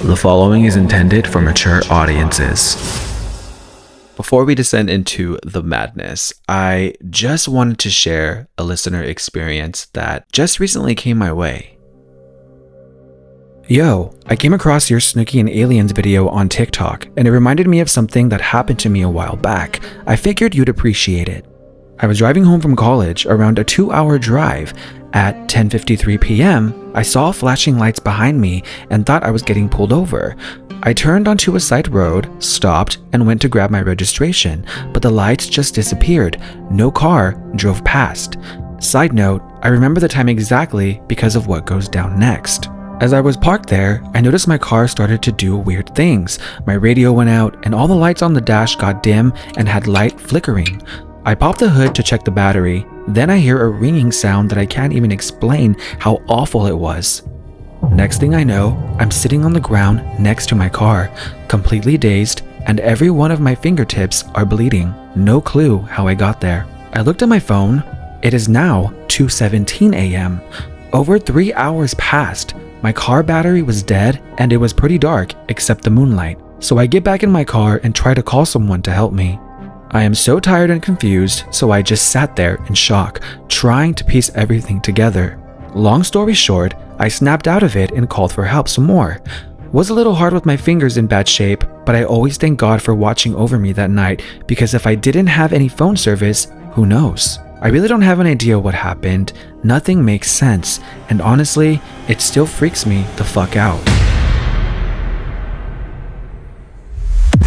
The following is intended for mature audiences. Before we descend into the madness, I just wanted to share a listener experience that just recently came my way. Yo, I came across your Snooki and Aliens video on TikTok, and it reminded me of something that happened to me a while back. I figured you'd appreciate it. I was driving home from college around a 2-hour drive. At 10:53 p.m., I saw flashing lights behind me and thought I was getting pulled over. I turned onto a side road, stopped, and went to grab my registration, but the lights just disappeared. No car drove past. Side note, I remember the time exactly because of what goes down next. As I was parked there, I noticed my car started to do weird things. My radio went out and all the lights on the dash got dim and had light flickering. I popped the hood to check the battery. Then I hear a ringing sound that I can't even explain how awful it was. Next thing I know, I'm sitting on the ground next to my car, completely dazed, and every one of my fingertips are bleeding. No clue how I got there. I looked at my phone. It is now 2:17 a.m. Over 3 hours passed. My car battery was dead and it was pretty dark except the moonlight. So I get back in my car and try to call someone to help me. I am so tired and confused, so I just sat there in shock, trying to piece everything together. Long story short, I snapped out of it and called for help some more. Was a little hard with my fingers in bad shape, but I always thank God for watching over me that night, because if I didn't have any phone service, who knows? I really don't have an idea what happened. Nothing makes sense, and honestly, it still freaks me the fuck out.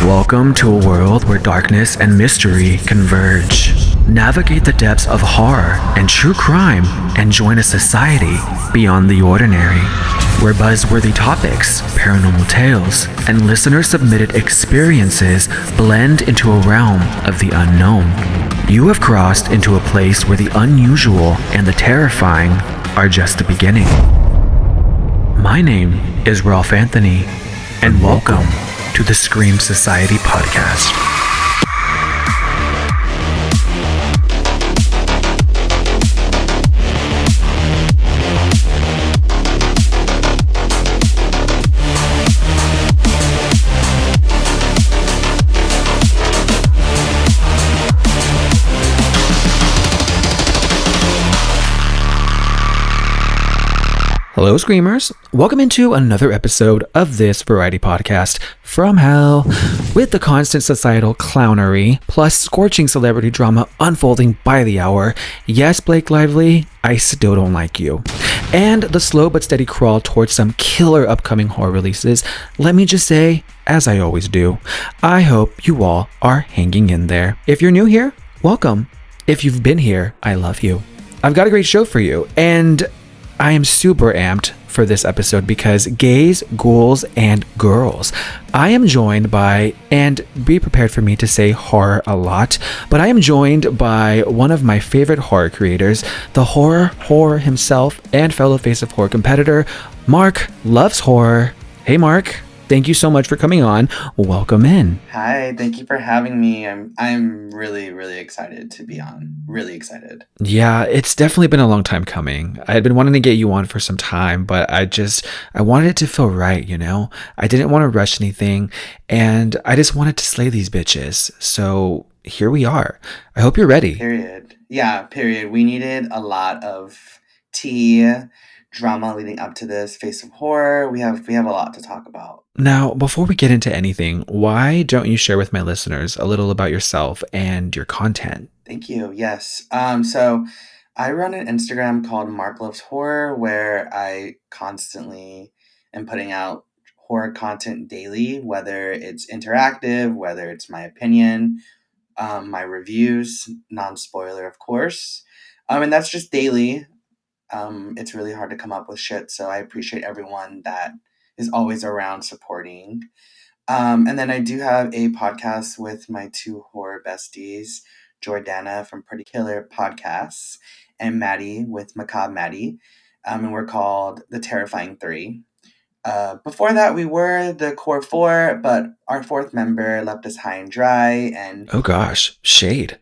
Welcome to a world where darkness and mystery converge. Navigate the depths of horror and true crime and join a society beyond the ordinary, where buzzworthy topics, paranormal tales, and listener-submitted experiences blend into a realm of the unknown. You have crossed into a place where the unusual and the terrifying are just the beginning. My name is Ralph Anthony, and welcome to the Scream Society podcast. Hello, Screamers. Welcome into another episode of this variety podcast from hell, with the constant societal clownery plus scorching celebrity drama unfolding by the hour. Yes, Blake Lively, I still don't like you. And the slow but steady crawl towards some killer upcoming horror releases. Let me just say, as I always do, I hope you all are hanging in there. If you're new here, welcome. If you've been here, I love you. I've got a great show for you, and I am super amped for this episode because gays, ghouls, and girls. I am joined by, and be prepared for me to say horror a lot, but I am joined by one of my favorite horror creators, the horror himself, and fellow Face of Horror competitor, Mark Loves Horror. Hey Mark, thank you so much for coming on. Welcome in. Hi, thank you for having me. I'm really excited to be on. Really excited. Yeah, it's definitely been a long time coming. I had been wanting to get you on for some time, but I wanted it to feel right, you know? I didn't want to rush anything, and I just wanted to slay these bitches. So here we are. I hope you're ready. Period. Yeah, period. We needed a lot of tea, drama leading up to this Face of Horror. We have a lot to talk about. Now, before we get into anything, why don't you share with my listeners a little about yourself and your content? Thank you. Yes. So I run an Instagram called Mark Loves Horror, where I constantly am putting out horror content daily, whether it's interactive, whether it's my opinion, my reviews, non-spoiler, of course. And that's just daily. It's really hard to come up with shit, so I appreciate everyone that is always around supporting. And then I do have a podcast with my two horror besties, Jordana from Pretty Killer Podcasts and Maddie with Macabre Maddie. And we're called The Terrifying Three. Before that, we were the Core Four, but our fourth member left us high and dry. And oh gosh, shade.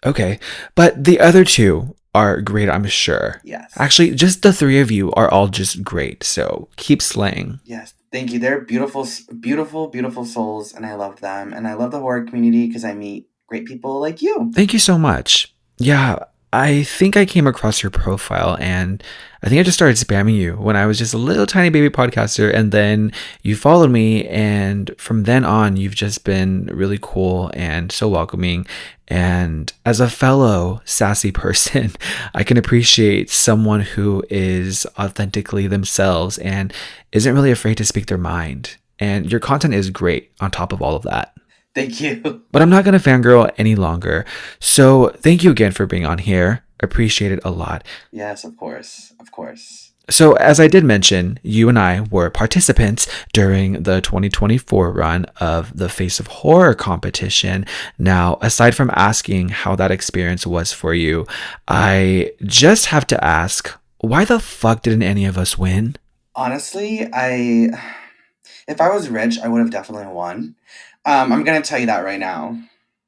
Okay, but the other two are great, I'm sure. Yes. Actually, just the three of you are all just great, so keep slaying. Yes, Thank you. They're beautiful, beautiful, beautiful souls, and I love them. And I love the horror community because I meet great people like you. Thank you so much. Yeah, I think I came across your profile and I think I just started spamming you when I was just a little tiny baby podcaster. And then you followed me. And from then on, you've just been really cool and so welcoming. And as a fellow sassy person, I can appreciate someone who is authentically themselves and isn't really afraid to speak their mind. And your content is great on top of all of that. Thank you. But I'm not going to fangirl any longer. So thank you again for being on here. Appreciate it a lot. Yes, of course. Of course. So, as I did mention, you and I were participants during the 2024 run of the Face of Horror competition. Now, aside from asking how that experience was for you, I just have to ask, why the fuck didn't any of us win? Honestly, if I was rich, I would have definitely won. I'm gonna tell you that right now.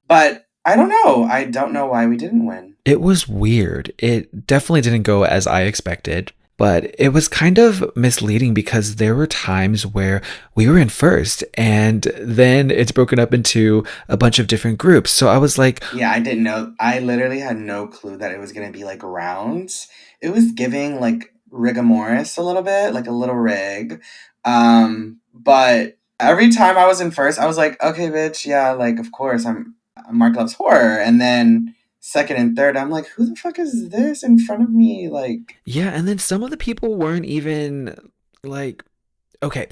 But I don't know. I don't know why we didn't win. It was weird. It definitely didn't go as I expected, but it was kind of misleading because there were times where we were in first and then it's broken up into a bunch of different groups. So I was like, Yeah, I didn't know. I literally had no clue that it was gonna be like rounds. It was giving like rigomoris a little bit, like a little rig. But every time I was in first, I was like, okay, bitch, yeah, like of course I'm Mark Loves Horror. And then second and third, I'm like, who the fuck is this in front of me? Like, yeah. And then some of the people weren't even like, okay,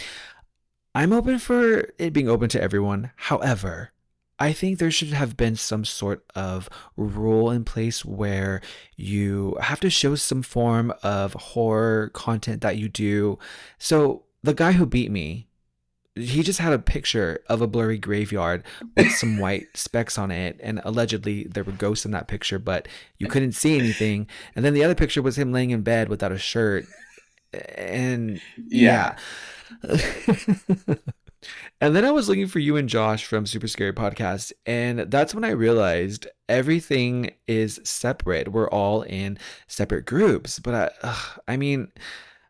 I'm open for it being open to everyone. However, I think there should have been some sort of rule in place where you have to show some form of horror content that you do. So the guy who beat me, he just had a picture of a blurry graveyard with some white specks on it, and allegedly there were ghosts in that picture, but you couldn't see anything. And then the other picture was him laying in bed without a shirt. And yeah. yeah. And then I was looking for you and Josh from Super Scary Podcast, and that's when I realized everything is separate. We're all in separate groups. But I mean,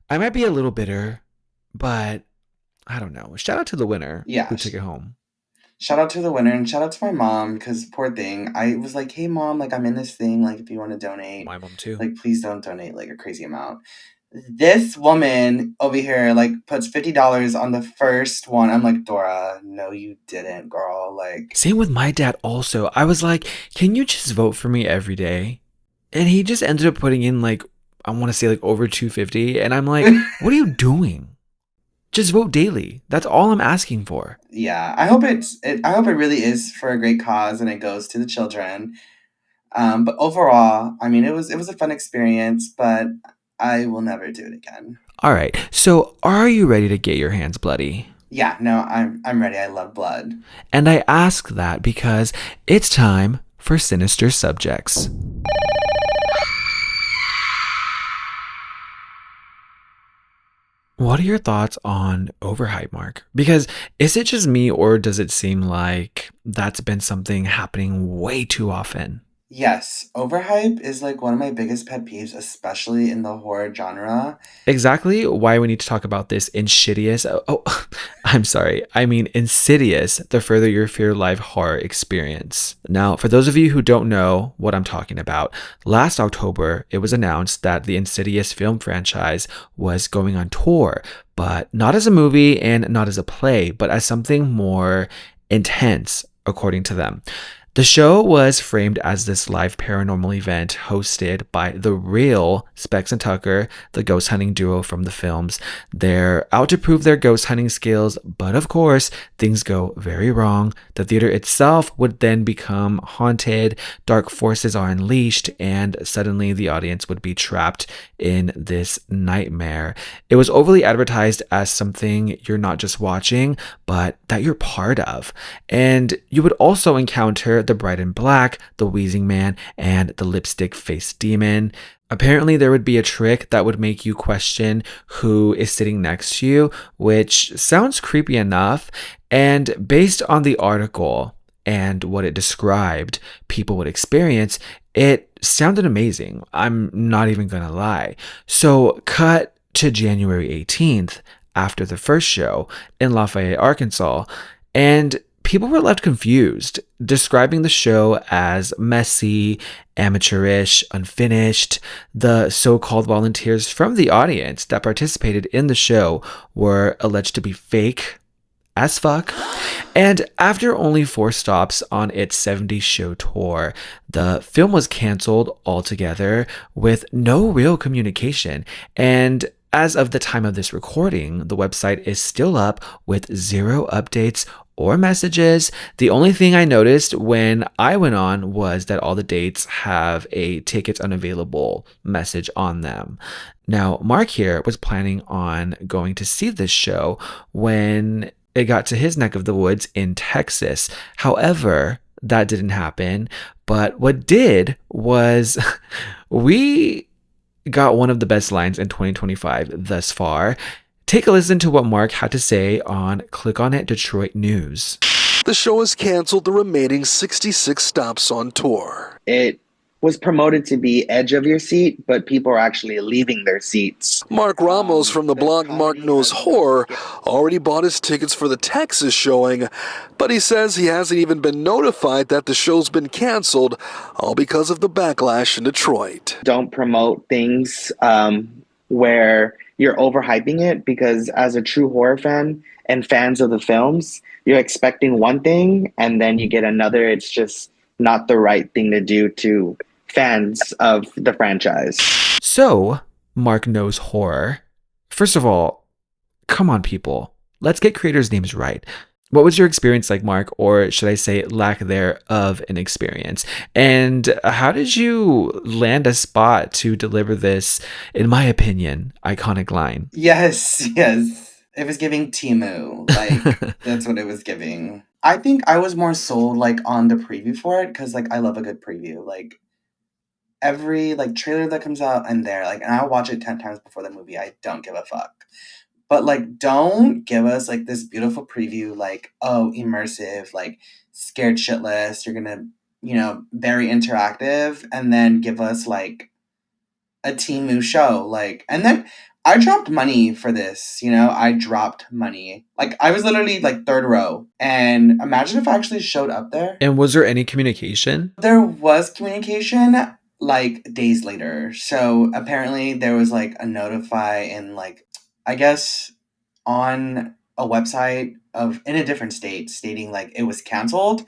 I might be a little bitter, but I don't know. Shout out to the winner Yeah. who took it home. Shout out to the winner and shout out to my mom because poor thing. I was like, hey mom, like I'm in this thing. Like if you want to donate, My mom too. like please don't donate like a crazy amount. This woman over here like puts $50 on the first one. I'm like, Dora, no, you didn't, girl. Like, Same with my dad also. I was like, can you just vote for me every day? And he just ended up putting in like, I want to say like over 250. And I'm like, what are you doing? Just vote daily. That's all I'm asking for. yeah, I hope I hope it really is for a great cause and it goes to the children. But overall, I mean, it was a fun experience, but I will never do it again. All right. So, are you ready to get your hands bloody? Yeah, no, I'm ready. I love blood. And I ask that because it's time for Sinister Subjects. What are your thoughts on overhype, Mark? Because is it just me or does it seem like that's been something happening way too often? Yes, overhype is like one of my biggest pet peeves, especially in the horror genre. Exactly why we need to talk about this insidious. I'm sorry. I mean, insidious, the Further Your Fear Live horror experience. Now, for those of you who don't know what I'm talking about, last October, it was announced that the Insidious film franchise was going on tour, but not as a movie and not as a play, but as something more intense, according to them. The show was framed as this live paranormal event hosted by the real Specs and Tucker, the ghost hunting duo from the films. They're out to prove their ghost hunting skills, but of course, things go very wrong. The theater itself would then become haunted, dark forces are unleashed, and suddenly the audience would be trapped in this nightmare. It was overly advertised as something you're not just watching, but that you're part of. And you would also encounter the Bride in Black, the Wheezing Man, and the Lipstick Face Demon. Apparently, there would be a trick that would make you question who is sitting next to you, which sounds creepy enough. And based on the article and what it described people would experience, it sounded amazing. I'm not even gonna lie. So, cut to January 18th. after the first show in Lafayette, Arkansas, and people were left confused, describing the show as messy, amateurish, unfinished. The so-called volunteers from the audience that participated in the show were alleged to be fake as fuck. And after only 4 stops on its 70-show tour, the film was canceled altogether with no real communication. And as of the time of this recording, the website is still up with 0 updates or messages. The only thing I noticed when I went on was that all the dates have a tickets unavailable message on them. Now, Mark here was planning on going to see this show when it got to his neck of the woods in Texas. However, that didn't happen. But what did was we got one of the best lines in 2025 thus far. Take a listen to what Mark had to say on Click On It Detroit News. The show has canceled the remaining 66 stops on tour. It was promoted to be edge of your seat, but people are actually leaving their seats. Mark Ramos from the blog Mark Knows Horror already bought his tickets for the Texas showing, but he says he hasn't even been notified that the show's been canceled, all because of the backlash in Detroit. Don't promote things where you're overhyping it, because as a true horror fan and fans of the films, you're expecting one thing and then you get another. It's just not the right thing to do to fans of the franchise. So, Mark Knows Horror. First of all, come on, people. Let's get creators' names right. What was your experience like, Mark, or should I say lack thereof an experience? And how did you land a spot to deliver this, in my opinion, iconic line? Yes. It was giving Timu. Like, that's what it was giving. I think I was more sold, like, on the preview for it, because, like, I love a good preview. Like, every, like, trailer that comes out, I'm there. Like, and I'll watch it 10 times before the movie. I don't give a fuck. But, like, don't give us, like, this beautiful preview, like, oh, immersive, like, scared shitless. You're gonna, very interactive. And then give us, like, a Timu show. Like, and then I dropped money for this, I dropped money. Like, I was literally, like, 3rd row. And imagine if I actually showed up there. And was there any communication? There was communication, like, days later. So, apparently, there was, like, a notify in, like, I guess on a website in a different state stating like it was canceled,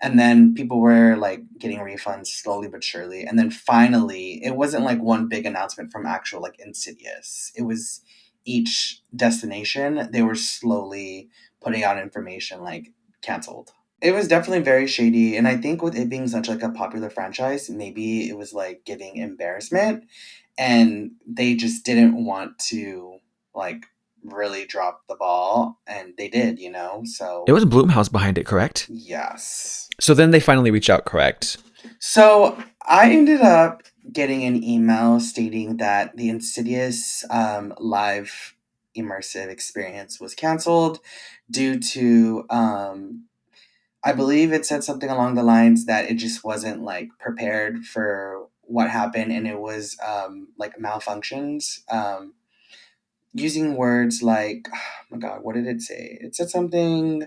and then people were like getting refunds slowly but surely, and then finally it wasn't like one big announcement from actual like Insidious. It was each destination, they were slowly putting out information like canceled. It was definitely very shady, and I think with it being such like a popular franchise, maybe it was like giving embarrassment, and they just didn't want to like really drop the ball, and they did, so It was Blumhouse behind it, correct? yes. So then they finally reached out, correct? So I ended up getting an email stating that the Insidious live immersive experience was canceled due to I believe it said something along the lines that it just wasn't like prepared for what happened, and it was like malfunctions, using words like, oh my god, what did it say? It said something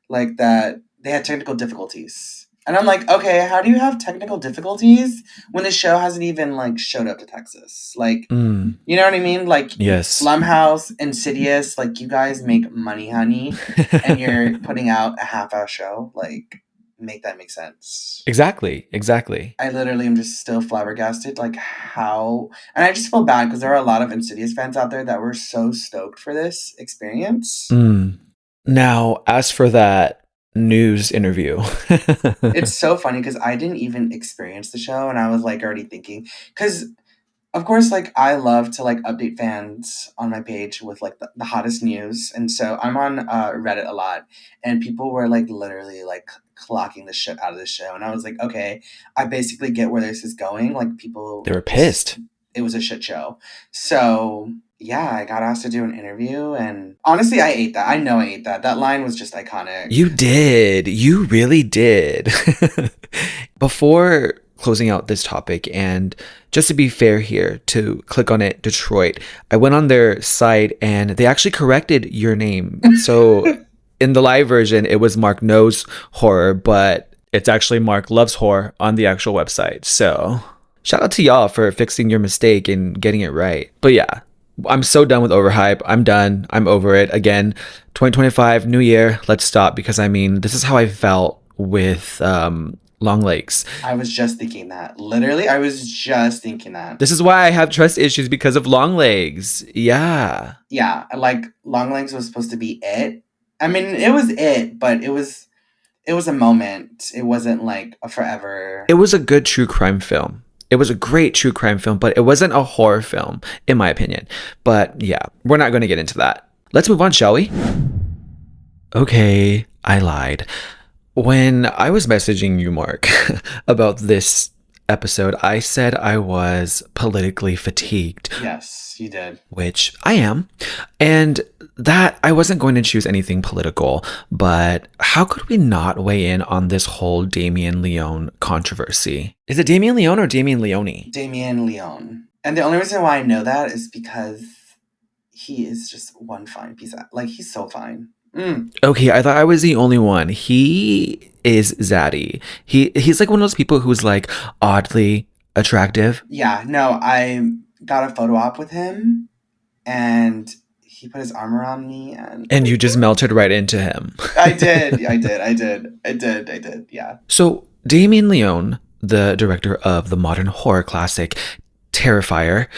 like that they had technical difficulties. And I'm like, okay, how do you have technical difficulties when the show hasn't even like showed up to Texas? Like, you know what I mean? Like, Yes. Blumhouse, Insidious, like, you guys make money, honey, and you're putting out a half-hour show. Like, make that make sense. Exactly. I literally am just still flabbergasted, like, how... And I just feel bad because there are a lot of Insidious fans out there that were so stoked for this experience. Now, as for that news interview... It's so funny because I didn't even experience the show, and I was, like, already thinking... Because, of course, like, I love to, like, update fans on my page with, like, the hottest news. And so I'm on Reddit a lot, and people were, like, literally, like... clocking the shit out of the show, and I was like, okay, I basically get where this is going. Like, people, they were pissed. It was a shit show. So yeah, I got asked to do an interview, and honestly, I ate that. I know I ate that. That line was just iconic. You did. You really did. Before closing out this topic, and just to be fair here, to click on it, Detroit, I went on their site and they actually corrected your name. So in the live version, it was Mark Knows Horror, but it's actually Mark Loves Horror on the actual website. So shout out to y'all for fixing your mistake and getting it right. But yeah, I'm so done with overhype. I'm done. I'm over it. Again, 2025, new year. Let's stop, because I mean, this is how I felt with Longlegs. I was just thinking that. Literally, I was just thinking that. This is why I have trust issues, because of Longlegs. Yeah. Yeah, like Longlegs was supposed to be it. I mean, it was it, but it was a moment. It wasn't like a forever. It was a good true crime film. It was a great true crime film, but it wasn't a horror film, in my opinion. But yeah, we're not going to get into that. Let's move on, shall we? Okay, I lied. When I was messaging you, Mark, about this episode, I said I was politically fatigued. Yes, you did. Which I am. And that I wasn't going to choose anything political, but how could we not weigh in on this whole Damien Leone controversy? Is it Damien Leone or Damien Leone? Damien Leone. And the only reason why I know that is because he is just one fine piece of, like, he's so fine. Okay, I thought I was the only one. He is zaddy. He's like one of those people who's like oddly attractive. Yeah, no, I got a photo op with him and he put his arm around me and you just melted right into him. I did, yeah. So Damien Leone, the director of the modern horror classic Terrifier,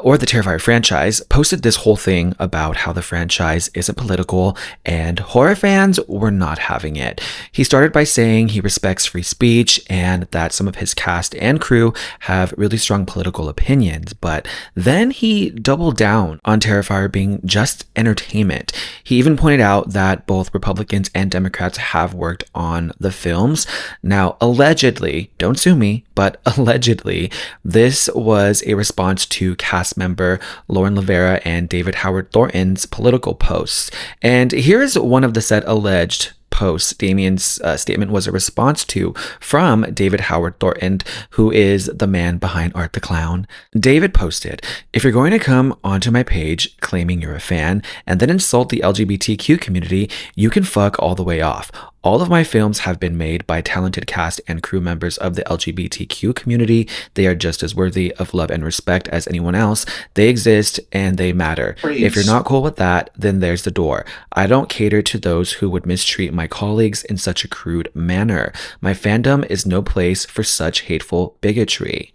or the Terrifier franchise, posted this whole thing about how the franchise isn't political and horror fans were not having it. He started by saying he respects free speech and that some of his cast and crew have really strong political opinions, but then he doubled down on Terrifier being just entertainment. He even pointed out that both Republicans and Democrats have worked on the films. Now, allegedly, don't sue me, but allegedly, this was a response to cast member Lauren Rivera and David Howard Thornton's political posts. And here's one of the said alleged posts Damien's statement was a response to from David Howard Thornton, who is the man behind Art the Clown. David posted, "If you're going to come onto my page claiming you're a fan and then insult the LGBTQ community, you can fuck all the way off. All of my films have been made by talented cast and crew members of the LGBTQ community. They are just as worthy of love and respect as anyone else. They exist and they matter. Preach. If you're not cool with that, then there's the door. I don't cater to those who would mistreat my colleagues in such a crude manner. My fandom is no place for such hateful bigotry."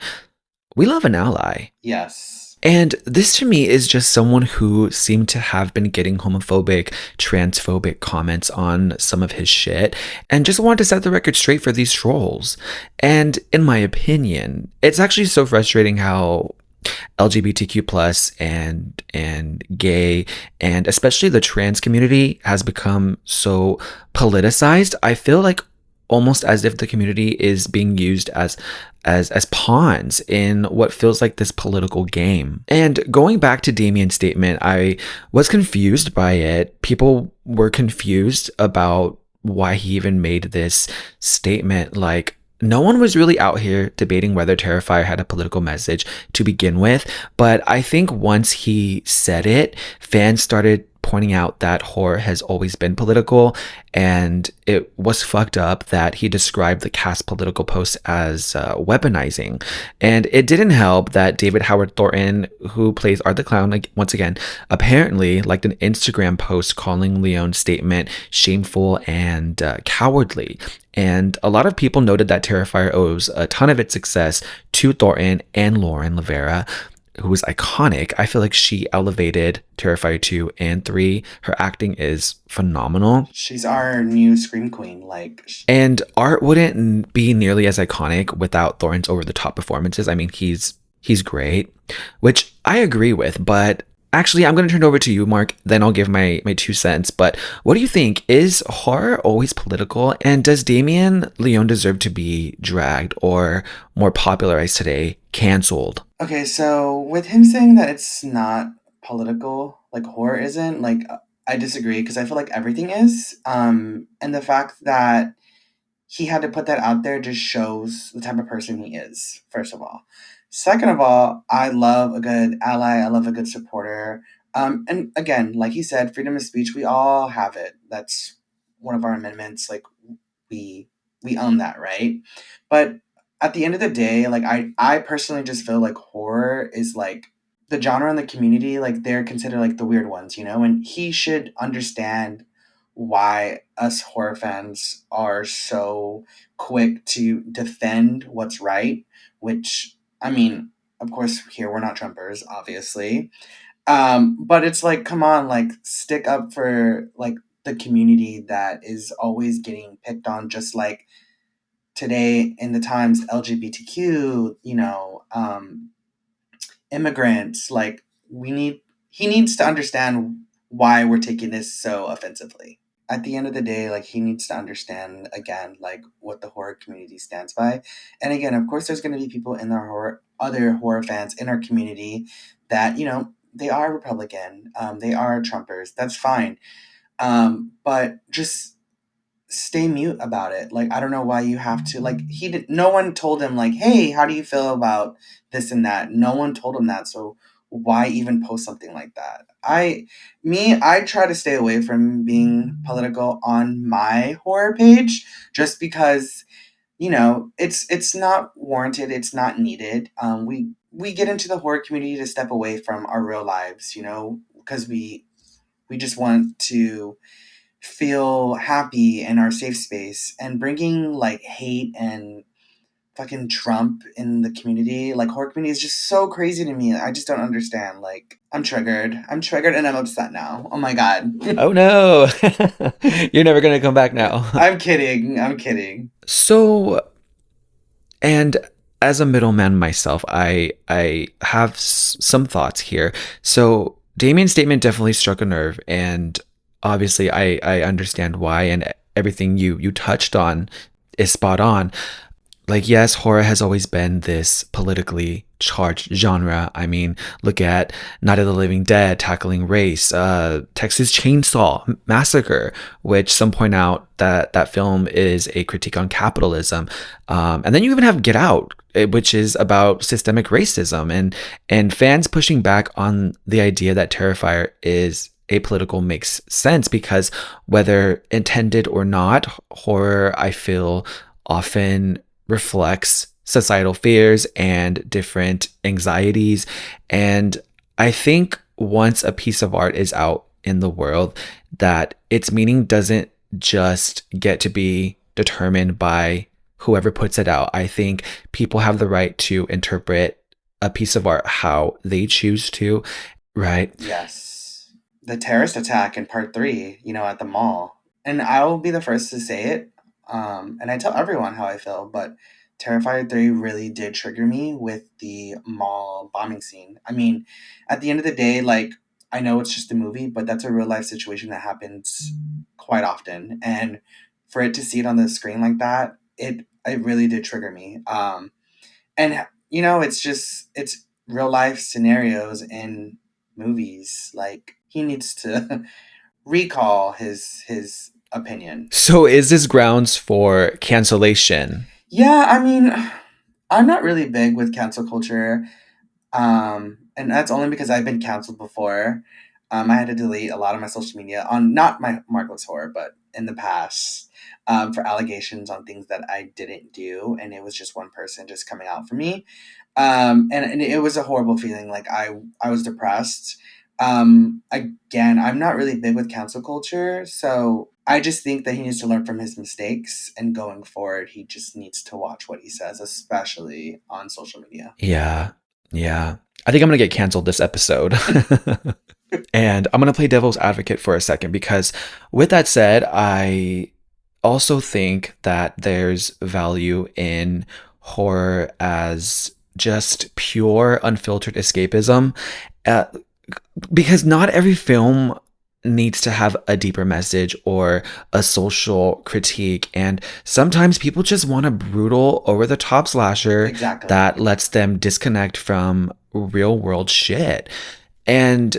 We love an ally. Yes. And this to me is just someone who seemed to have been getting homophobic, transphobic comments on some of his shit and just wanted to set the record straight for these trolls. And in my opinion, it's actually so frustrating how LGBTQ plus and gay and especially the trans community has become so politicized. I feel like almost as if the community is being used as pawns in what feels like this political game. And going back to Damien's statement, I was confused by it. People were confused about why he even made this statement. Like, no one was really out here debating whether Terrifier had a political message to begin with, but I think once he said it, fans started pointing out that horror has always been political, and it was fucked up that he described the cast political posts as weaponizing. And it didn't help that David Howard Thornton, who plays Art the Clown, like, once again, apparently liked an Instagram post calling Leone's statement shameful and cowardly. And a lot of people noted that Terrifier owes a ton of its success to Thornton and Lauren Rivera, who was iconic. I feel like she elevated Terrifier 2 and 3. Her acting is phenomenal. She's our new Scream Queen. And Art wouldn't be nearly as iconic without Thornton's over-the-top performances. I mean, he's great, which I agree with, but actually, I'm going to turn it over to you, Mark, then I'll give my 2 cents. But what do you think? Is horror always political? And does Damien Leone deserve to be dragged or, more popularized today, canceled? Okay, so with him saying that it's not political, like horror isn't, like, I disagree because I feel like everything is. And the fact that he had to put that out there just shows the type of person he is, first of all. Second of all, I love a good ally, I love a good supporter. And again, like he said, freedom of speech, we all have it. That's one of our amendments. Like we we own that, right? But at the end of the day, like I personally just feel like horror is like the genre in the community, like they're considered like the weird ones, you know, and he should understand why us horror fans are so quick to defend what's right, which I mean, of course here we're not Trumpers, obviously. But it's like, come on, like stick up for like the community that is always getting picked on, just like today in the times LGBTQ, immigrants, like he needs to understand why we're taking this so offensively. At the end of the day, like he needs to understand again, like what the horror community stands by. And again, of course, there's going to be people in other horror fans in our community that they are Republican, they are Trumpers. That's fine, but just stay mute about it. Like I don't know why you have to like no one told him like, hey, how do you feel about this and that? No one told him that, so why even post something like that? I try to stay away from being political on my horror page just because it's not warranted, it's not needed. We get into the horror community to step away from our real lives, because we just want to feel happy in our safe space, and bringing like hate and fucking Trump in the community, like horror community, is just so crazy to me. I just don't understand. Like I'm triggered and I'm upset now. Oh my god. Oh no. You're never gonna come back now. I'm kidding. So, and as a middleman myself, I have some thoughts here. So Damien's statement definitely struck a nerve, and obviously I understand why, and everything you touched on is spot on. Like, yes, horror has always been this politically charged genre. I mean, look at Night of the Living Dead tackling race, Texas Chainsaw Massacre, which some point out that film is a critique on capitalism. And then you even have Get Out, which is about systemic racism, and fans pushing back on the idea that Terrifier is apolitical makes sense, because whether intended or not, horror, I feel, often reflects societal fears and different anxieties. And I think once a piece of art is out in the world, that its meaning doesn't just get to be determined by whoever puts it out. I think people have the right to interpret a piece of art how they choose to, right? Yes. The terrorist attack in part 3, at the mall. And I will be the first to say it. And I tell everyone how I feel, but Terrifier 3 really did trigger me with the mall bombing scene. I mean, at the end of the day, like, I know it's just a movie, but that's a real life situation that happens quite often. And for it to see it on the screen like that, it really did trigger me. And it's real life scenarios in movies. Like, he needs to recall his opinion. So is this grounds for cancellation? Yeah, I mean, I'm not really big with cancel culture. And that's only because I've been canceled before. I had to delete a lot of my social media on not my Markless Horror, but in the past, for allegations on things that I didn't do, and it was just one person just coming out for me. And it was a horrible feeling. Like I was depressed. Again, I'm not really big with cancel culture, so I just think that he needs to learn from his mistakes, and going forward, he just needs to watch what he says, especially on social media. Yeah. I think I'm going to get canceled this episode. And I'm going to play devil's advocate for a second, because with that said, I also think that there's value in horror as just pure, unfiltered escapism. Because not every film needs to have a deeper message or a social critique, and sometimes people just want a brutal, over-the-top slasher Exactly. that lets them disconnect from real world shit. And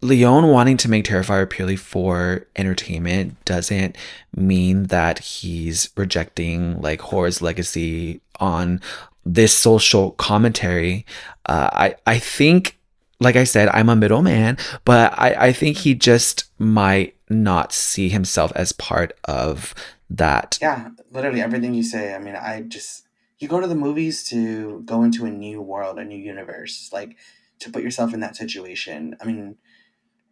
Leon wanting to make Terrifier purely for entertainment doesn't mean that he's rejecting like horror's legacy on this social commentary. I think, like I said, I'm a middleman, but I think he just might not see himself as part of that. Yeah, literally everything you say. I mean, you go to the movies to go into a new world, a new universe, like to put yourself in that situation. I mean,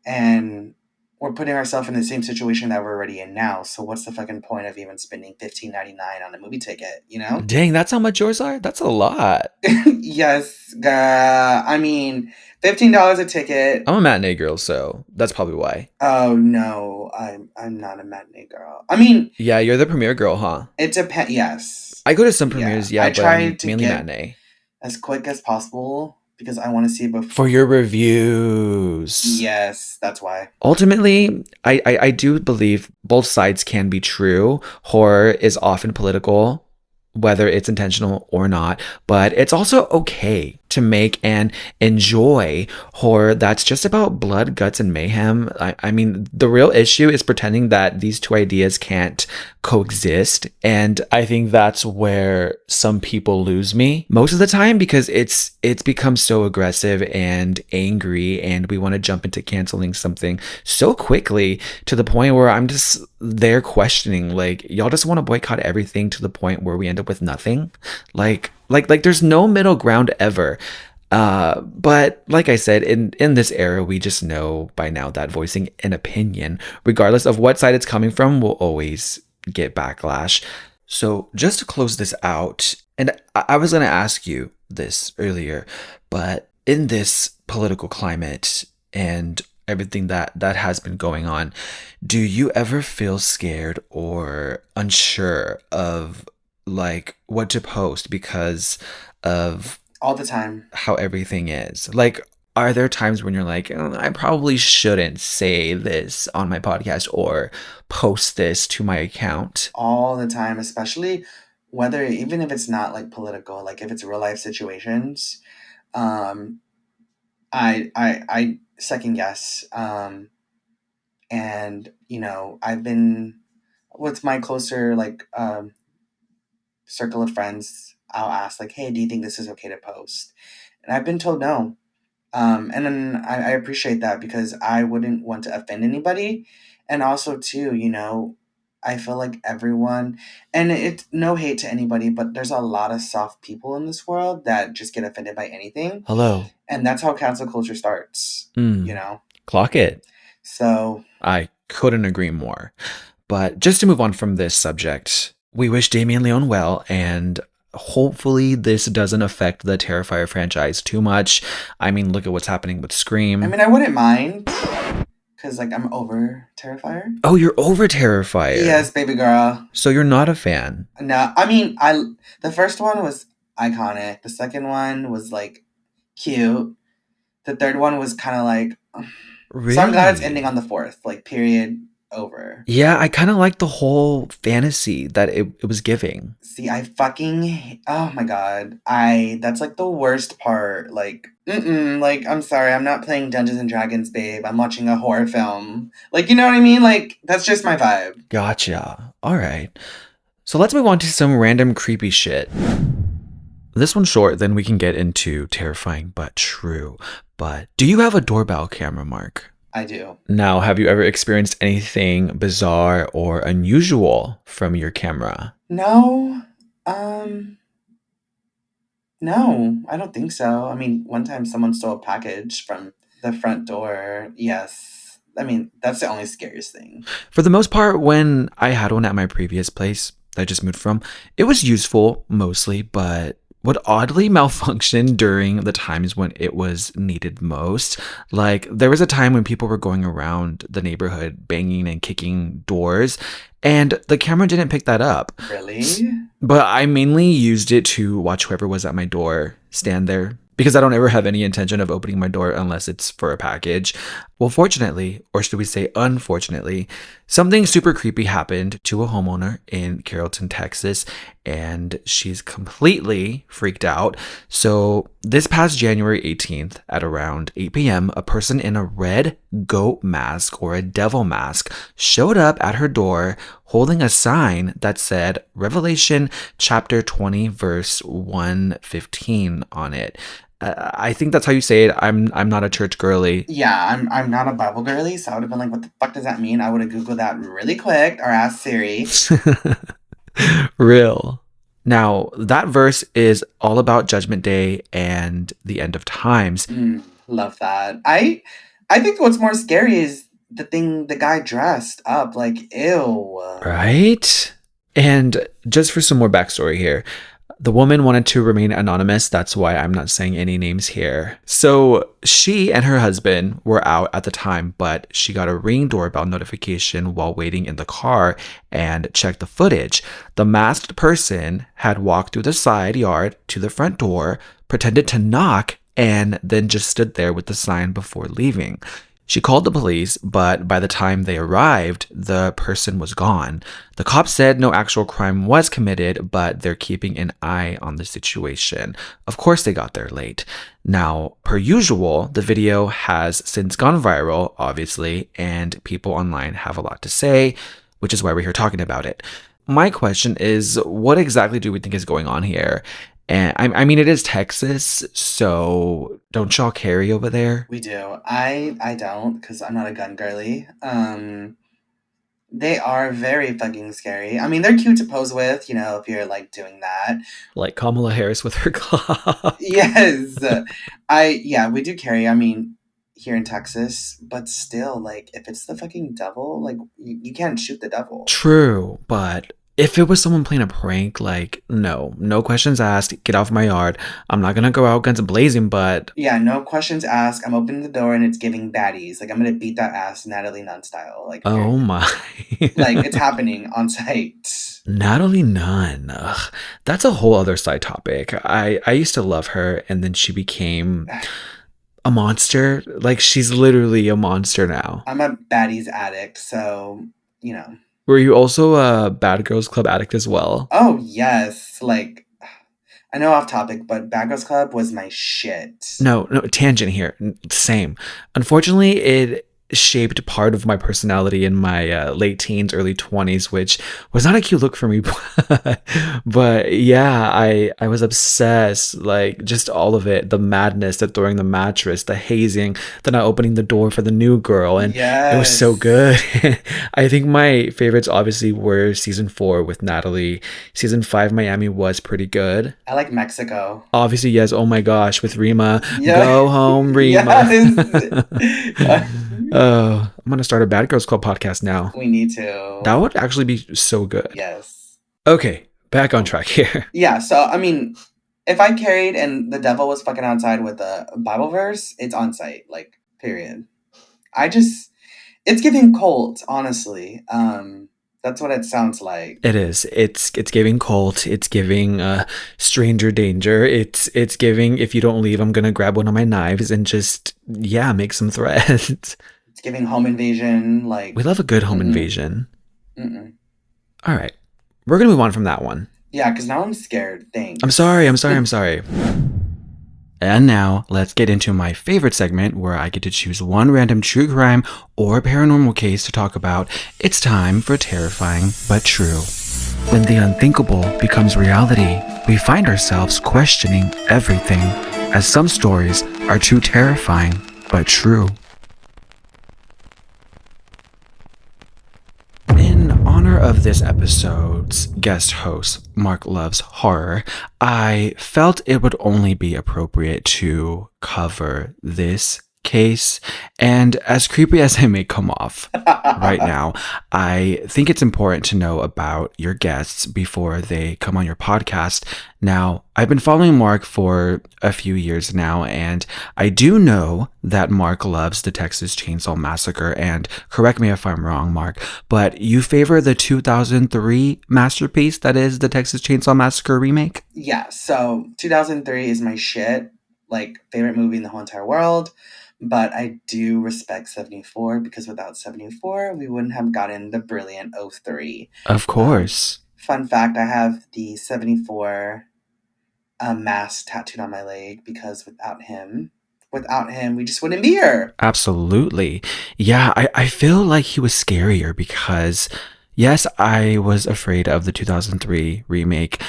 and we're putting ourselves in the same situation that we're already in now. So what's the fucking point of even spending $15.99 on a movie ticket, you know? Dang, that's how much yours are? That's a lot. Yes, I mean, $15 a ticket. I'm a matinee girl, so that's probably why. Oh no, I'm not a matinee girl. I mean, Yeah, you're the premiere girl, huh? it depends. Yes, I go to some premieres, yeah, I but try to mainly get matinee. as quick as possible because I want to see it before. For your reviews. Yes, that's why. Ultimately, I do believe both sides can be true. Horror is often political, whether it's intentional or not, but it's also okay to make and enjoy horror that's just about blood, guts, and mayhem. I mean, the real issue is pretending that these two ideas can't coexist. And I think that's where some people lose me most of the time, because it's become so aggressive and angry, and we want to jump into canceling something so quickly to the point where I'm just there questioning, like, y'all just want to boycott everything to the point where we end up with nothing. Like there's no middle ground ever. But like I said, in this era, we just know by now that voicing an opinion, regardless of what side it's coming from, will always get backlash. So just to close this out, and I was going to ask you this earlier, but in this political climate and everything that has been going on, do you ever feel scared or unsure of like what to post because of All the time. how everything is? Like, are there times when you're like, I probably shouldn't say this on my podcast or post this to my account? All the time, especially whether even if it's not like political, like if it's real life situations, um, I second guess. And you know, I've been with my closer like circle of friends. I'll ask like, hey, do you think this is okay to post? And I've been told no. And then I appreciate that because I wouldn't want to offend anybody. And also too, you know, I feel like everyone, and it's no hate to anybody, but there's a lot of soft people in this world that just get offended by anything. Hello. And that's how cancel culture starts, you know? Clock it. So I couldn't agree more. But just to move on from this subject, we wish Damien Leone well, and hopefully this doesn't affect the Terrifier franchise too much. I mean, look at what's happening with Scream. I mean, I wouldn't mind because like I'm over Terrifier. Oh, you're over Terrifier. Yes, baby girl. So you're not a fan. No, I mean, the first one was iconic. The second one was like cute. The third one was kind of like. Really? So I'm glad it's ending on the fourth. Like period. Over. Yeah, I kind of like the whole fantasy that it was giving. See, oh my god. That's like the worst part. Like, like, I'm sorry, I'm not playing Dungeons and Dragons, babe. I'm watching a horror film. Like, you know what I mean? Like, that's just my vibe. Gotcha. All right. So let's move on to some random creepy shit. This one's short, then we can get into terrifying but true. But do you have a doorbell camera, Mark? I do. Now, have you ever experienced anything bizarre or unusual from your camera? No. No, I don't think so. I mean, one time someone stole a package from the front door. Yes. I mean, that's the only scariest thing. For the most part, when I had one at my previous place that I just moved from, it was useful mostly, but would oddly malfunction during the times when it was needed most. Like, there was a time when people were going around the neighborhood banging and kicking doors, and the camera didn't pick that up. Really? But I mainly used it to watch whoever was at my door stand there, because I don't ever have any intention of opening my door unless it's for a package. Well, fortunately, or should we say unfortunately, something super creepy happened to a homeowner in Carrollton, Texas, and she's completely freaked out. So, this past January 18th at around 8 p.m., a person in a red goat mask or a devil mask showed up at her door holding a sign that said Revelation chapter 20, verse 115 on it. I think that's how you say it. I'm not a church girly. Yeah, I'm not a Bible girly, so I would have been like, what the fuck does that mean? I would have Googled that really quick or asked Siri. Real. Now, that verse is all about Judgment Day and the end of times. Love that. I think what's more scary is the guy dressed up. Like, ew. Right? And just for some more backstory here, the woman wanted to remain anonymous. That's why I'm not saying any names here. So she and her husband were out at the time, but she got a Ring doorbell notification while waiting in the car and checked the footage. The masked person had walked through the side yard to the front door, pretended to knock, and then just stood there with the sign before leaving. She called the police, but by the time they arrived, the person was gone. The cops said no actual crime was committed, but they're keeping an eye on the situation. Of course, they got there late. Now, per usual, the video has since gone viral, obviously, and people online have a lot to say, which is why we're here talking about it. My question is, what exactly do we think is going on here? And I mean, it is Texas, so don't y'all carry over there? We do. I don't, because I'm not a gun girly. They are very fucking scary. I mean, they're cute to pose with, if you're like doing that. Like Kamala Harris with her club. Yes. We do carry. I mean, here in Texas, but still, like, if it's the fucking devil, like, you can't shoot the devil. True, but if it was someone playing a prank, like, no questions asked, get off my yard. I'm not gonna go out guns blazing, but... Yeah, no questions asked. I'm opening the door and it's giving baddies. Like, I'm gonna beat that ass Natalie Nunn style. Like, oh my. Like, it's happening on site. Natalie Nunn. Ugh, that's a whole other side topic. I used to love her, and then she became a monster. Like, she's literally a monster now. I'm a baddies addict, so, Were you also a Bad Girls Club addict as well? Oh, yes. Like, I know off topic, but Bad Girls Club was my shit. No, tangent here. Same. Unfortunately, it shaped part of my personality in my late teens, early 20s, which was not a cute look for me. But yeah, I was obsessed, like, just all of it, the madness, the throwing the mattress, the hazing, the not opening the door for the new girl, and yes. It was so good. I think my favorites obviously were season 4 with Natalie. Season 5 Miami was pretty good. I like Mexico. Obviously, yes. Oh my gosh, with Rima. Yeah. Go home, Rima. Yes. I'm gonna start a Bad Girls Club podcast now. We need to. That would actually be so good. Yes. Okay, back on track here. Yeah, so I mean, if I carried and the devil was fucking outside with a Bible verse, it's on site, like, period. It's giving cult, honestly. That's what it sounds like. It is. It's giving cult. It's giving stranger danger. It's giving, if you don't leave, I'm gonna grab one of my knives and just make some threats. It's giving home invasion. Like, we love a good home invasion. Mm-mm. All right, we're gonna move on from that one. Yeah, because now I'm scared. Thanks. I'm sorry. And now, let's get into my favorite segment where I get to choose one random true crime or paranormal case to talk about. It's time for Terrifying But True. When the unthinkable becomes reality, we find ourselves questioning everything, as some stories are too terrifying but true. In honor of this episode's guest host, Mark Loves Horror, I felt it would only be appropriate to cover this case. And as creepy as I may come off right now, I think it's important to know about your guests before they come on your podcast. Now, I've been following Mark for a few years now, and I do know that Mark loves the Texas Chainsaw Massacre, and correct me if I'm wrong, Mark, but you favor the 2003 masterpiece that is the Texas Chainsaw Massacre remake? Yeah, so 2003 is my shit, like, favorite movie in the whole entire world. But I do respect 74 because without 74, we wouldn't have gotten the brilliant 03. Of course. Fun fact, I have the 74 mask tattooed on my leg because without him, we just wouldn't be here. Absolutely. Yeah, I feel like he was scarier because, yes, I was afraid of the 2003 remake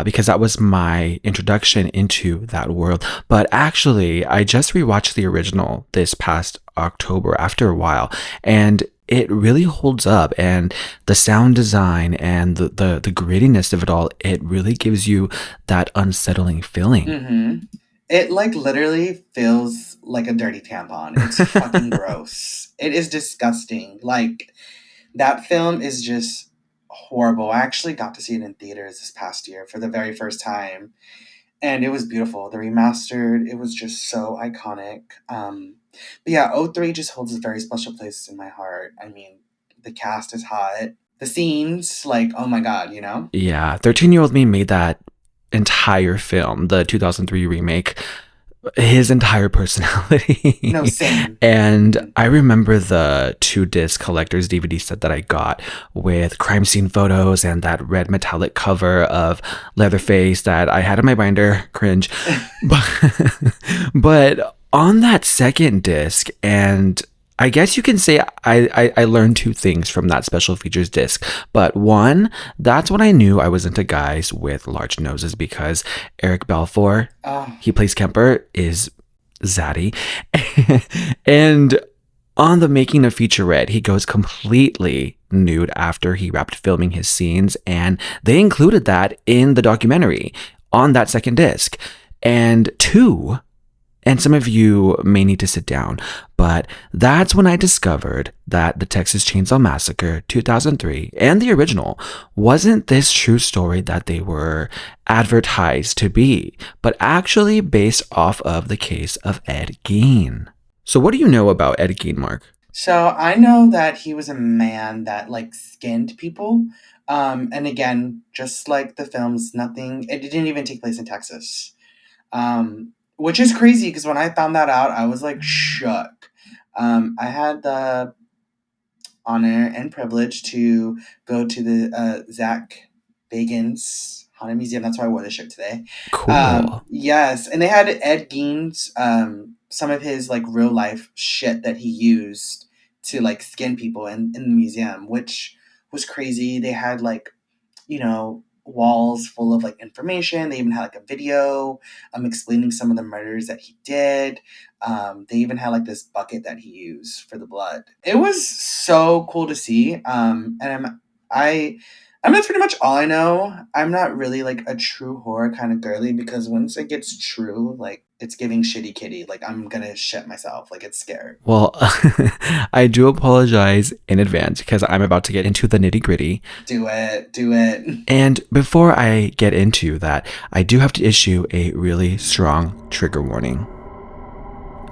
because that was my introduction into that world. But actually, I just rewatched the original this past October after a while, and it really holds up. And the sound design and the grittiness of it all, it really gives you that unsettling feeling. Mm-hmm. It like literally feels like a dirty tampon. It's fucking gross. It is disgusting. Like, that film is just horrible. I actually got to see it in theaters this past year for the very first time, and it was beautiful. The remastered, it was just so iconic. But yeah, 03 just holds a very special place in my heart. I mean, the cast is hot. The scenes, like, oh my god, you know? Yeah, 13-year-old me made that entire film, the 2003 remake, his entire personality. No, same. And I remember the 2-disc collector's DVD set that I got with crime scene photos and that red metallic cover of Leatherface that I had in my binder. Cringe. But on that second disc, and I guess you can say I learned 2 things from that special features disc. But one, that's when I knew I was into guys with large noses because Eric Balfour, he plays Kemper, is zaddy. And on the making of Featurette, he goes completely nude after he wrapped filming his scenes, and they included that in the documentary on that second disc. And 2, and some of you may need to sit down, but that's when I discovered that the Texas Chainsaw Massacre 2003 and the original wasn't this true story that they were advertised to be, but actually based off of the case of Ed Gein. So what do you know about Ed Gein, Mark? So I know that he was a man that like skinned people. And again, just like the films, it didn't even take place in Texas. Which is crazy because when I found that out, I was like shook. I had the honor and privilege to go to the Zach Bagans Haunted Museum. That's why I wore the shirt today. Cool. Yes, and they had Ed Gein's some of his like real life shit that he used to like skin people in the museum, which was crazy. They had like, you know, walls full of like information. They even had like a video explaining some of the murders that he did. They even had like this bucket that he used for the blood. It was so cool to see. And that's pretty much all I know. I'm not really like a true horror kind of girly because once it gets true, like it's giving shitty kitty. Like I'm gonna shit myself. Like it's scared. Well, I do apologize in advance because I'm about to get into the nitty-gritty. Do it. And before I get into that, I do have to issue a really strong trigger warning.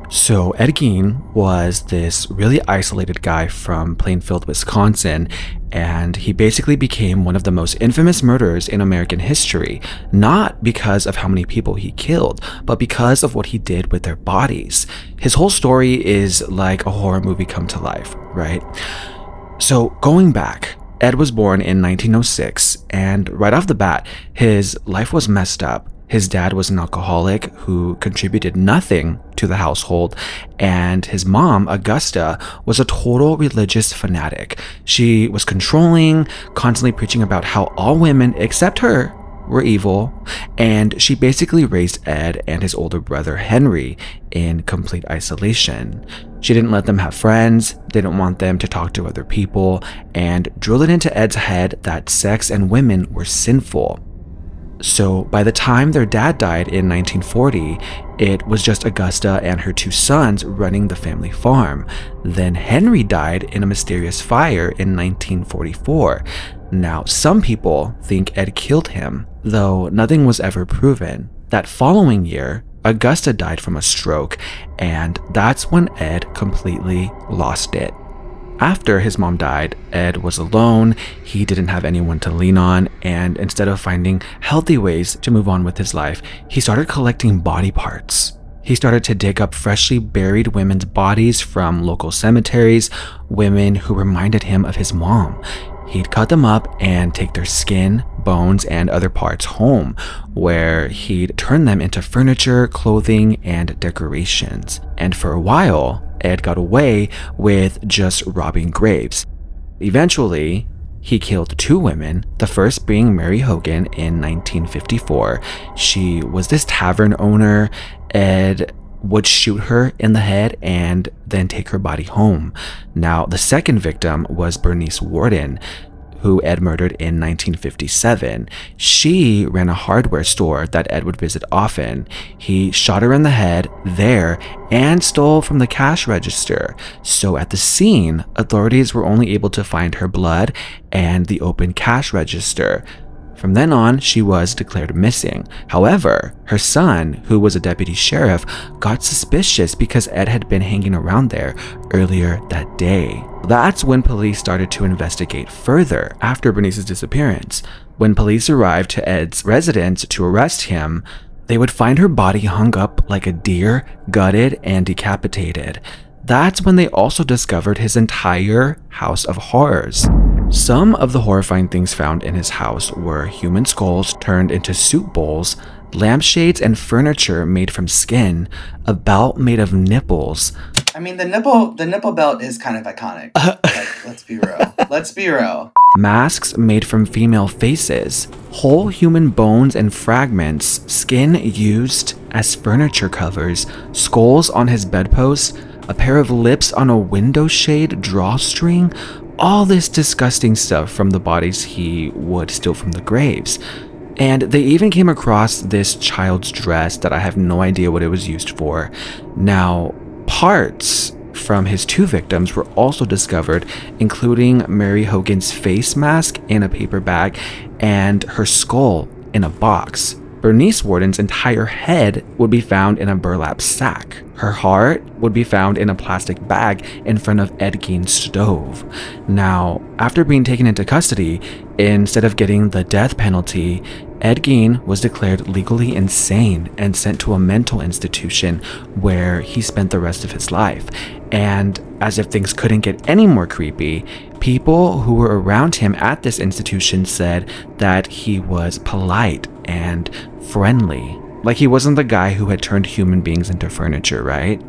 So Ed Gein was this really isolated guy from Plainfield, Wisconsin, and he basically became one of the most infamous murderers in American history, not because of how many people he killed, but because of what he did with their bodies. His whole story is like a horror movie come to life, right? So going back, Ed was born in 1906, and right off the bat, his life was messed up. His dad was an alcoholic who contributed nothing to the household, and his mom, Augusta, was a total religious fanatic. She was controlling, constantly preaching about how all women except her were evil, and she basically raised Ed and his older brother Henry in complete isolation. She didn't let them have friends, didn't want them to talk to other people, and drilled it into Ed's head that sex and women were sinful. So by the time their dad died in 1940, it was just Augusta and her 2 sons running the family farm. Then Henry died in a mysterious fire in 1944. Now, some people think Ed killed him, though nothing was ever proven. That following year, Augusta died from a stroke, and that's when Ed completely lost it. After his mom died, Ed was alone, he didn't have anyone to lean on, and instead of finding healthy ways to move on with his life, he started collecting body parts. He started to dig up freshly buried women's bodies from local cemeteries, women who reminded him of his mom. He'd cut them up and take their skin, bones, and other parts home, where he'd turn them into furniture, clothing, and decorations. And for a while, Ed got away with just robbing graves. Eventually, he killed 2 women, the first being Mary Hogan in 1954. She was this tavern owner. Ed would shoot her in the head and then take her body home. Now, the second victim was Bernice Worden, who Ed murdered in 1957. She ran a hardware store that Ed would visit often. He shot her in the head there and stole from the cash register. So at the scene, authorities were only able to find her blood and the open cash register. From then on, she was declared missing. However, her son, who was a deputy sheriff, got suspicious because Ed had been hanging around there earlier that day. That's when police started to investigate further after Bernice's disappearance. When police arrived to Ed's residence to arrest him, they would find her body hung up like a deer, gutted and decapitated. That's when they also discovered his entire house of horrors. Some of the horrifying things found in his house were human skulls turned into soup bowls, lampshades and furniture made from skin, a belt made of nipples. I mean, the nipple belt is kind of iconic. Like, let's be real. Let's be real. Masks made from female faces, whole human bones and fragments, skin used as furniture covers, skulls on his bedpost, a pair of lips on a window shade drawstring, all this disgusting stuff from the bodies he would steal from the graves. And they even came across this child's dress that I have no idea what it was used for. Now, parts from his 2 victims were also discovered, including Mary Hogan's face mask in a paper bag and her skull in a box. Bernice Worden's entire head would be found in a burlap sack. Her heart would be found in a plastic bag in front of Ed Gein's stove. Now, after being taken into custody, instead of getting the death penalty, Ed Gein was declared legally insane and sent to a mental institution where he spent the rest of his life. And as if things couldn't get any more creepy, people who were around him at this institution said that he was polite and friendly. Like he wasn't the guy who had turned human beings into furniture, right?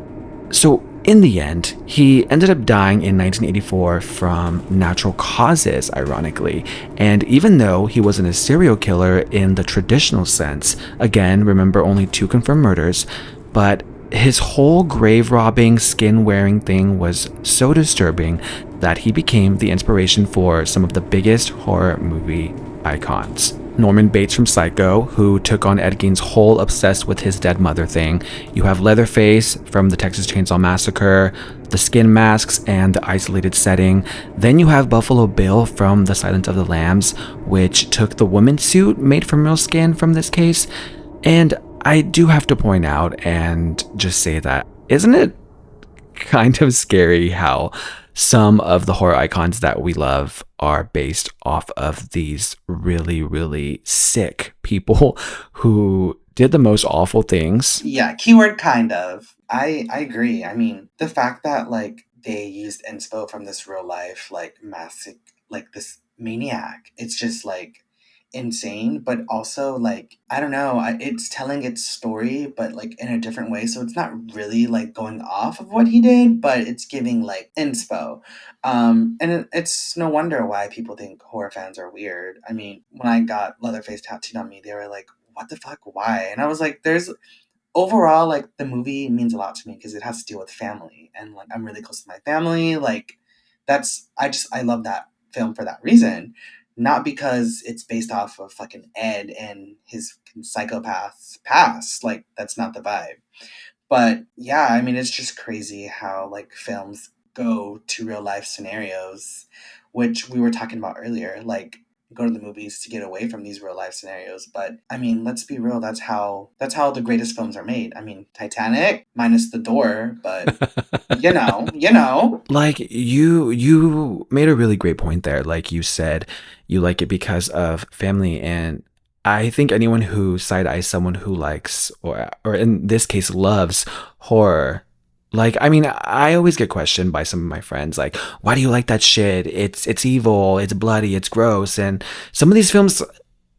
So in the end, he ended up dying in 1984 from natural causes, ironically. And even though he wasn't a serial killer in the traditional sense, again, remember only 2 confirmed murders, but his whole grave robbing, skin wearing thing was so disturbing that he became the inspiration for some of the biggest horror movie icons. Norman Bates from Psycho, who took on Ed Gein's whole obsessed with his dead mother thing. You have Leatherface from the Texas Chainsaw Massacre, the skin masks and the isolated setting. Then you have Buffalo Bill from The Silence of the Lambs, which took the woman's suit made from real skin from this case. And I do have to point out and just say that, isn't it kind of scary how some of the horror icons that we love are based off of these really, really sick people who did the most awful things? Yeah, keyword kind of. I agree. I mean, the fact that like they used inspo from this real life like this maniac, it's just like insane, but also like I don't know, it's telling its story but like in a different way, so it's not really like going off of what he did, but it's giving like inspo. And it's no wonder why people think horror fans are weird. I mean, when I got Leatherface tattooed on me, they were like, what the fuck, why? And I was like, there's overall like the movie means a lot to me because it has to deal with family, and like I'm really close to my family. Like I love that film for that reason, not because it's based off of fucking Ed and his psychopath's past. Like that's not the vibe. But yeah, I mean, it's just crazy how like films go to real life scenarios, which we were talking about earlier. Like go to the movies to get away from these real life scenarios. But I mean, let's be real. That's how the greatest films are made. I mean, Titanic minus the door, but you know. Like you made a really great point there. Like you said, you like it because of family, and I think anyone who side-eyes someone who likes, or in this case, loves horror. Like, I mean, I always get questioned by some of my friends, like, why do you like that shit? It's evil, it's bloody, it's gross. And some of these films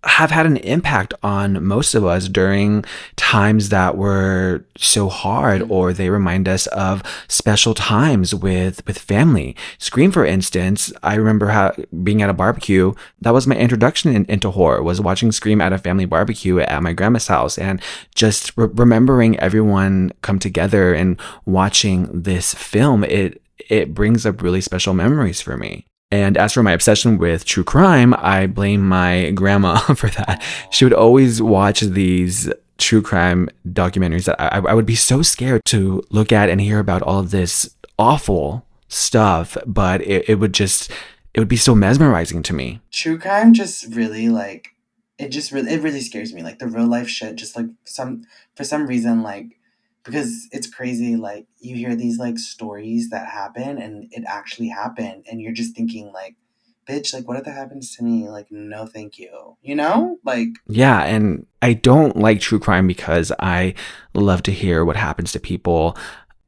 have had an impact on most of us during times that were so hard, or they remind us of special times with family. Scream, for instance, I remember being at a barbecue. That was my introduction into horror, was watching Scream at a family barbecue at my grandma's house, and just remembering everyone come together and watching this film. It brings up really special memories for me. And as for my obsession with true crime, I blame my grandma for that. She would always watch these true crime documentaries that I would be so scared to look at and hear about all of this awful stuff, but it would be so mesmerizing to me. True crime just really like, it really scares me. Like the real life shit, just like for some reason, like, because it's crazy, like you hear these like stories that happen and it actually happened, and you're just thinking like, bitch, like what if that happens to me? Like, no thank you, like. Yeah, and I don't like true crime because I love to hear what happens to people.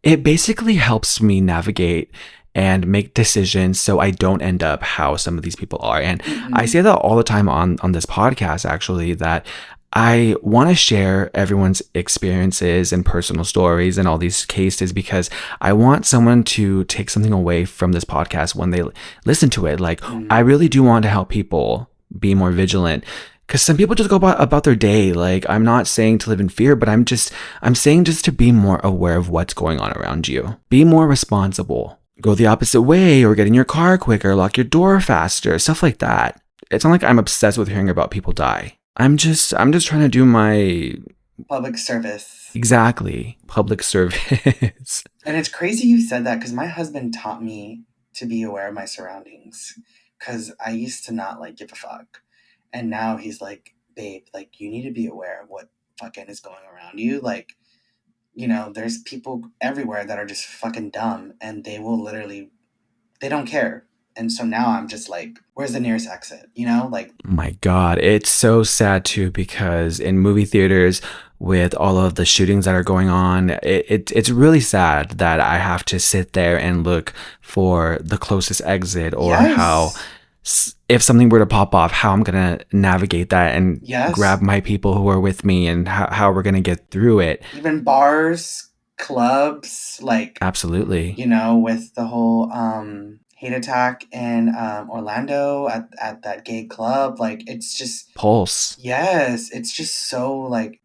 It basically helps me navigate and make decisions so I don't end up how some of these people are. And I say that all the time on this podcast, actually, that I want to share everyone's experiences and personal stories and all these cases because I want someone to take something away from this podcast when they listen to it. Like, I really do want to help people be more vigilant, because some people just go about their day. Like, I'm not saying to live in fear, but I'm saying just to be more aware of what's going on around you. Be more responsible. Go the opposite way, or get in your car quicker, lock your door faster, stuff like that. It's not like I'm obsessed with hearing about people die. I'm just trying to do my public service. Exactly. Public service. And it's crazy you said that, because my husband taught me to be aware of my surroundings, because I used to not like give a fuck. And now he's like, babe, like you need to be aware of what fucking is going around you. Like, there's people everywhere that are just fucking dumb, and they don't care. And so now I'm just like, where's the nearest exit? Like, my God, it's so sad too, because in movie theaters, with all of the shootings that are going on, it's really sad that I have to sit there and look for the closest exit, or how, if something were to pop off, how I'm going to navigate that and grab my people who are with me, and how we're going to get through it. Even bars, clubs, like, absolutely, with the whole hate attack in Orlando at that gay club, like, it's just Pulse. Yes, it's just so like,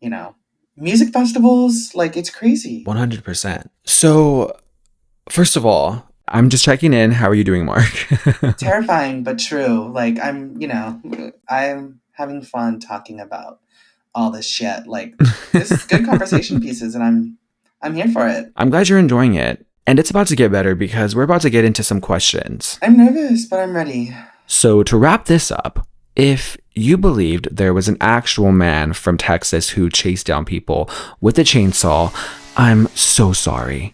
music festivals, like, it's crazy. 100%. So, first of all, I'm just checking in. How are you doing, Mark? Terrifying, but true. Like, I'm having fun talking about all this shit. Like, this is good conversation pieces, and I'm here for it. I'm glad you're enjoying it. And it's about to get better, because we're about to get into some questions. I'm nervous, but I'm ready. So to wrap this up, if you believed there was an actual man from Texas who chased down people with a chainsaw, I'm so sorry.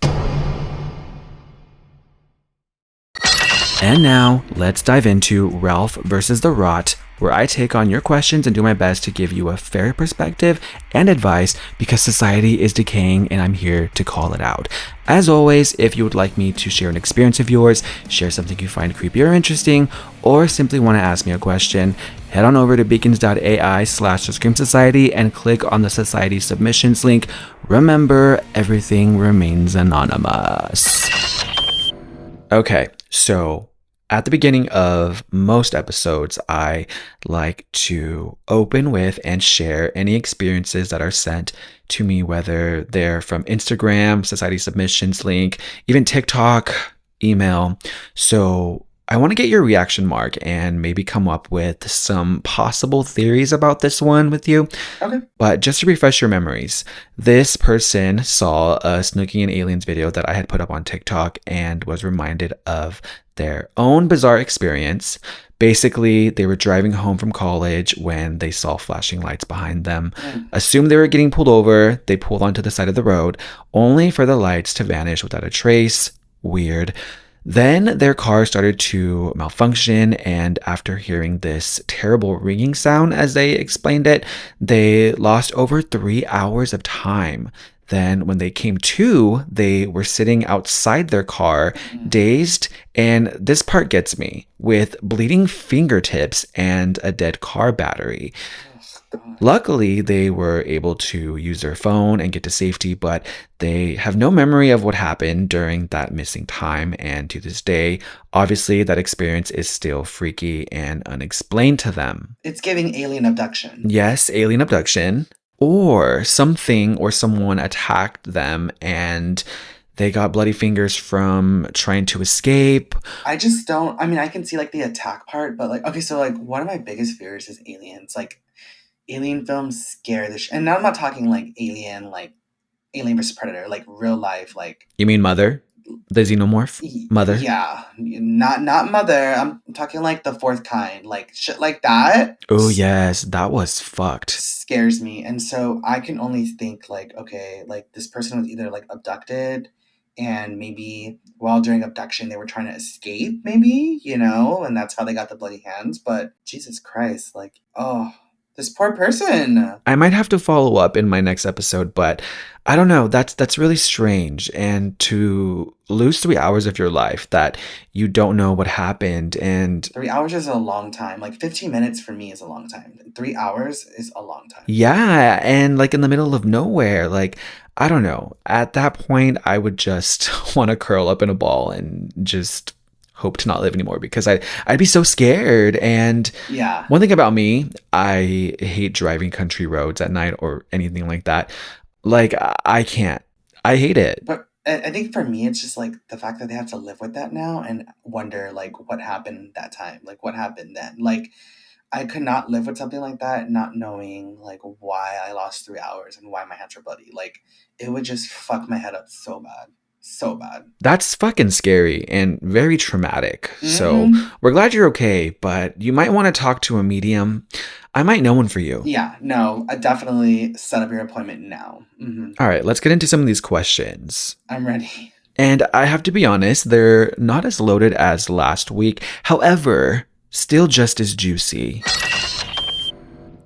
And now, let's dive into Ralph versus the Rot, where I take on your questions and do my best to give you a fair perspective and advice, because society is decaying and I'm here to call it out. As always, if you would like me to share an experience of yours, share something you find creepy or interesting, or simply want to ask me a question, head on over to beacons.ai/The Society and click on the Society submissions link. Remember, everything remains anonymous. Okay, so at the beginning of most episodes, I like to open with and share any experiences that are sent to me, whether they're from Instagram, Society submissions link, even TikTok, email. So I want to get your reaction, Mark, and maybe come up with some possible theories about this one with you. Okay. But just to refresh your memories, this person saw a Snooki and Aliens video that I had put up on TikTok and was reminded of their own bizarre experience. Basically, they were driving home from college when they saw flashing lights behind them. Assumed they were getting pulled over. They pulled onto the side of the road, only for the lights to vanish without a trace. Weird. Then their car started to malfunction, and after hearing this terrible ringing sound, as they explained it, they lost over 3 hours of time. Then, when they came to, they were sitting outside their car, dazed, and this part gets me, with bleeding fingertips and a dead car battery. Luckily, they were able to use their phone and get to safety, but they have no memory of what happened during that missing time. And to this day, obviously, that experience is still freaky and unexplained to them. It's giving alien abduction. Yes, alien abduction, or something or someone attacked them and they got bloody fingers from trying to escape. I just don't, I mean, I can see like the attack part, but like, okay, so like one of my biggest fears is aliens. Like, alien films scare the and now I'm not talking like Alien vs Predator, like real life, like You mean Mother? The xenomorph? Mother? Yeah, not Mother. I'm talking like the fourth kind, like shit like that. Oh yes, that was fucked. Scares me, and so I can only think like, okay, like this person was either like abducted, and maybe while during abduction they were trying to escape, maybe, you know, and that's how they got the bloody hands. But Jesus Christ, like, oh. This poor person. I might have to follow up in my next episode, but I don't know. That's really strange. And to lose 3 hours of your life that you don't know what happened. And 3 hours is a long time. Like 15 minutes for me is a long time. 3 hours is a long time. Yeah. And like in the middle of nowhere, like, I don't know. At that point, I would just want to curl up in a ball and just hope to not live anymore, because I'd be so scared. And yeah, one thing about me, I hate driving country roads at night or anything like that. Like, I can't. I hate it. But I think for me, it's just like the fact that they have to live with that now and wonder like what happened that time, like what happened then. Like, I could not live with something like that, not knowing like why I lost 3 hours and why my hands were bloody. Like, it would just fuck my head up so bad. So bad. That's fucking scary and very traumatic. So we're glad you're okay, but you might want to talk to a medium. I might know one for you. Yeah, no, I definitely set up your appointment now. All right, let's get into some of these questions. I'm ready. And I have to be honest, they're not as loaded as last week. However, still just as juicy.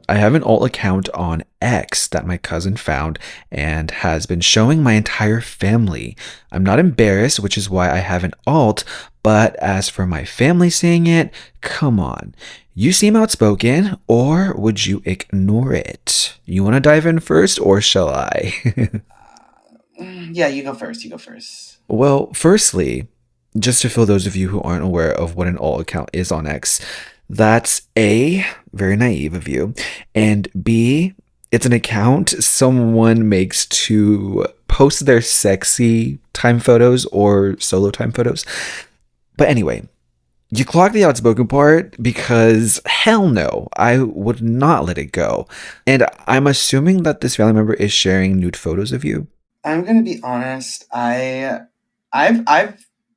I have an alt account on X that my cousin found and has been showing my entire family. I'm not embarrassed, which is why I have an alt, but as for my family seeing it, come on. You seem outspoken, or would you ignore it? You want to dive in first, or shall I? Yeah, you go first. Well, firstly, just to fill those of you who aren't aware of what an alt account is on X, that's A, very naive of you, and B, it's an account someone makes to post their sexy time photos or solo time photos. But anyway, you clock the outspoken part because hell no, I would not let it go. And I'm assuming that this family member is sharing nude photos of you. I'm gonna be honest. I've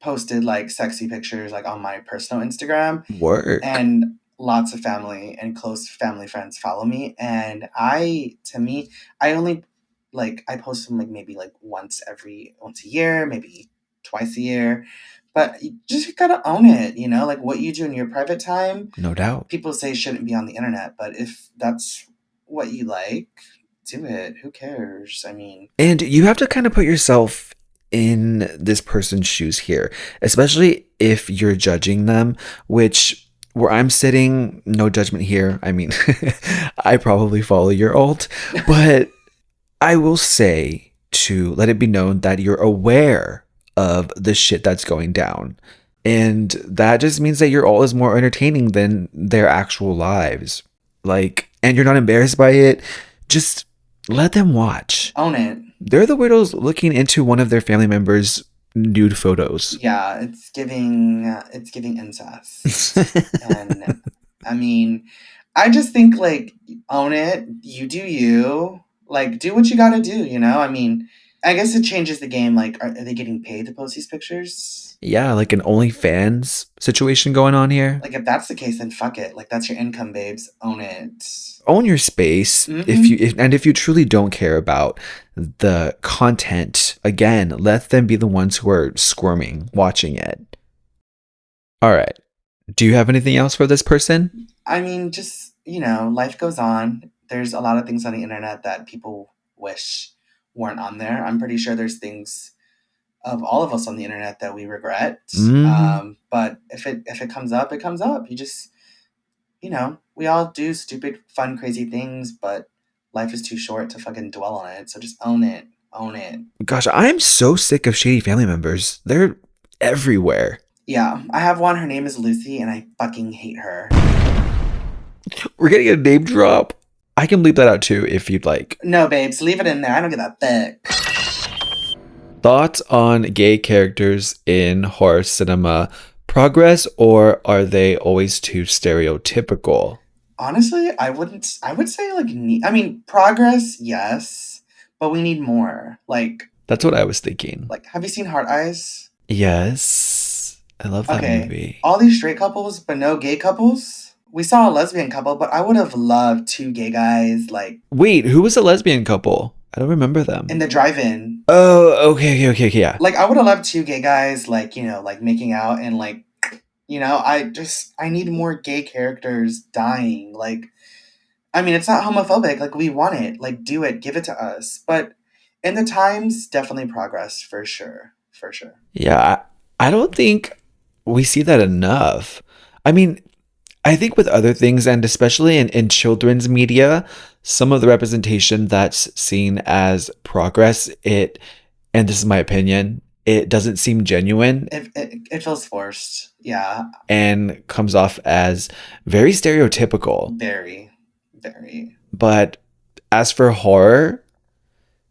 posted like sexy pictures like on my personal Instagram. Work. And lots of family and close family friends follow me. And I only like, I post them like maybe like once a year, maybe twice a year. But you just gotta own it, you know, like what you do in your private time. No doubt. People say shouldn't be on the internet, but if that's what you like, do it. Who cares? I mean, and you have to kind of put yourself in this person's shoes here, especially if you're judging them, which where I'm sitting, no judgment here. I mean, I probably follow your alt, but I will say to let it be known that you're aware of the shit that's going down. And that just means that your alt is more entertaining than their actual lives. Like, and you're not embarrassed by it. Just let them watch. Own it. They're the widows looking into one of their family members' nude photos. Yeah, it's giving incest. And I mean, I just think like own it. You do you. Like, do what you gotta do, you know? I mean, I guess it changes the game. Like, are they getting paid to post these pictures? Yeah, like an OnlyFans situation going on here. Like, if that's the case, then fuck it. Like, that's your income, babes. Own it. Own your space. If you truly don't care about the content, again, let them be the ones who are squirming watching it. All right. Do you have anything else for this person? I mean, just, life goes on. There's a lot of things on the internet that people wish weren't on there. I'm pretty sure there's things of all of us on the internet that we regret. But if it comes up, it comes up. You just, we all do stupid, fun, crazy things, but life is too short to fucking dwell on it. So just own it. Own it. Gosh, I am so sick of shady family members. They're everywhere. Yeah, I have one. Her name is Lucy, and I fucking hate her. We're getting a name drop. I can bleep that out too if you'd like. No, babes, leave it in there. I don't give a fuck. Thoughts on gay characters in horror cinema? Progress, or are they always too stereotypical? Honestly, I would say progress, yes, but we need more. That's what I was thinking. Have you seen Heart Eyes? Yes. I love that Okay. movie. All these straight couples, but no gay couples. We saw a lesbian couple, but I would have loved 2 gay guys, Wait, who was the lesbian couple? I don't remember them. in the drive-in. Oh, okay, yeah. I would have loved 2 gay guys, making out and I need more gay characters dying. It's not homophobic. We want it. Do it. Give it to us. But in the times, definitely progress for sure. For sure. Yeah, I don't think we see that enough. I mean, I think with other things, and especially in children's media, some of the representation that's seen as progress, and this is my opinion, it doesn't seem genuine. It feels forced. Yeah. And comes off as very stereotypical. Very, very. But as for horror,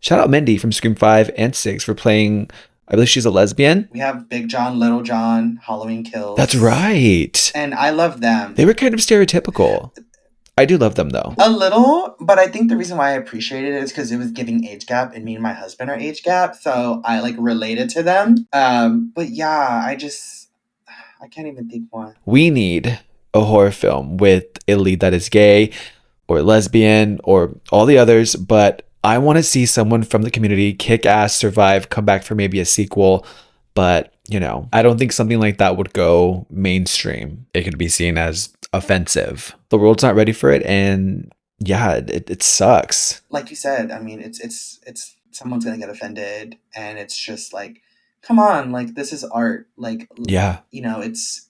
shout out Mindy from Scream 5 and 6 for playing, I believe she's a lesbian. We have Big John, Little John, Halloween Kills. That's right. And I love them. They were kind of stereotypical. I do love them though. A little, but I think the reason why I appreciated it is because it was giving age gap, and me and my husband are age gap, so I related to them. But yeah, I can't even think more. We need a horror film with a lead that is gay or lesbian or all the others, but I want to see someone from the community kick ass, survive, come back for maybe a sequel. But, I don't think something like that would go mainstream. It could be seen as offensive. The world's not ready for it. And yeah, it sucks. Like you said, it's someone's going to get offended. And it's just come on, this is art. Yeah. It's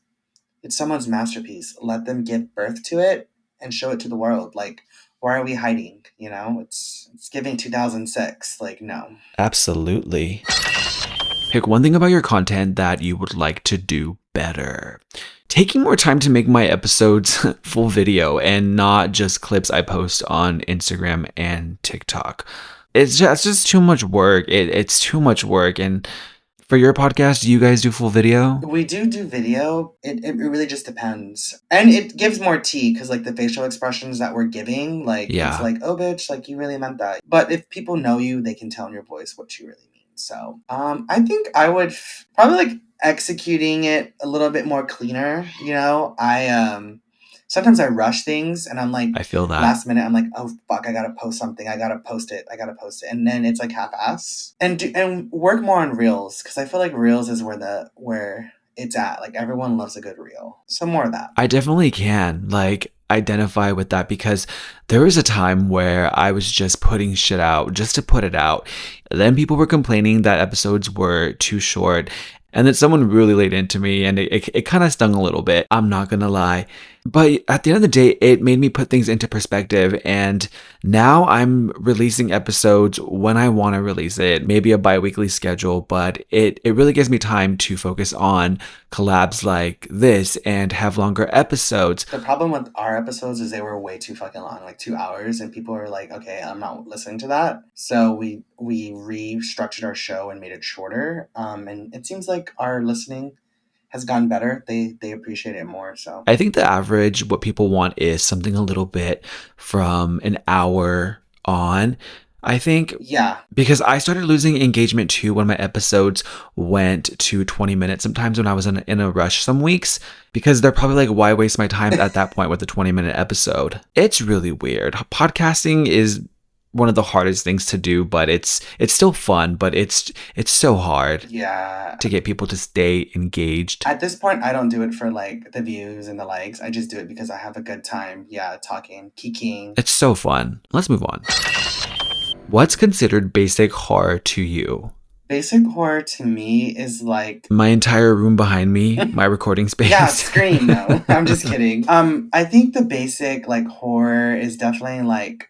someone's masterpiece. Let them give birth to it and show it to the world. Why are we hiding? It's giving 2006. No. Absolutely. Pick one thing about your content that you would like to do better. Taking more time to make my episodes full video and not just clips I post on Instagram and TikTok. It's just too much work. It's too much work. And for your podcast, do you guys do full video? We do video. It really just depends. And it gives more tea because the facial expressions that we're giving, yeah. It's oh bitch, you really meant that. But if people know you, they can tell in your voice what you really mean. So I think I would probably executing it a little bit more cleaner. I sometimes I rush things and I'm I feel that last minute I'm oh fuck, I gotta post something, I gotta post it, and then it's half-ass. And work more on reels, because I feel reels is where it's at. Everyone loves a good reel, so more of that. I definitely can identify with that, because there was a time where I was just putting shit out just to put it out. Then people were complaining that episodes were too short, and then someone really laid into me, and it kind of stung a little bit. I'm not gonna lie. But at the end of the day, it made me put things into perspective. And now I'm releasing episodes when I want to release it, maybe a bi-weekly schedule, but it really gives me time to focus on collabs like this and have longer episodes. The problem with our episodes is they were way too fucking long, 2 hours, and people were okay, I'm not listening to that. So we restructured our show and made it shorter. And it seems like our listening has gotten better. They appreciate it more. So I think the average, what people want is something a little bit from an hour on, I think. Yeah. Because I started losing engagement too when my episodes went to 20 minutes. Sometimes when I was in a rush some weeks, because they're probably why waste my time at that point with a 20-minute episode? It's really weird. Podcasting is one of the hardest things to do, but it's still fun, but it's so hard Yeah. to get people to stay engaged. At this point, I don't do it for like the views and the likes. I just do it because I have a good time. Yeah, talking, kikiing. It's so fun. Let's move on. What's considered basic horror to you? Basic horror to me is like My entire room behind me, my recording space. yeah, Scream. No, I'm just kidding. I think the basic like horror is definitely like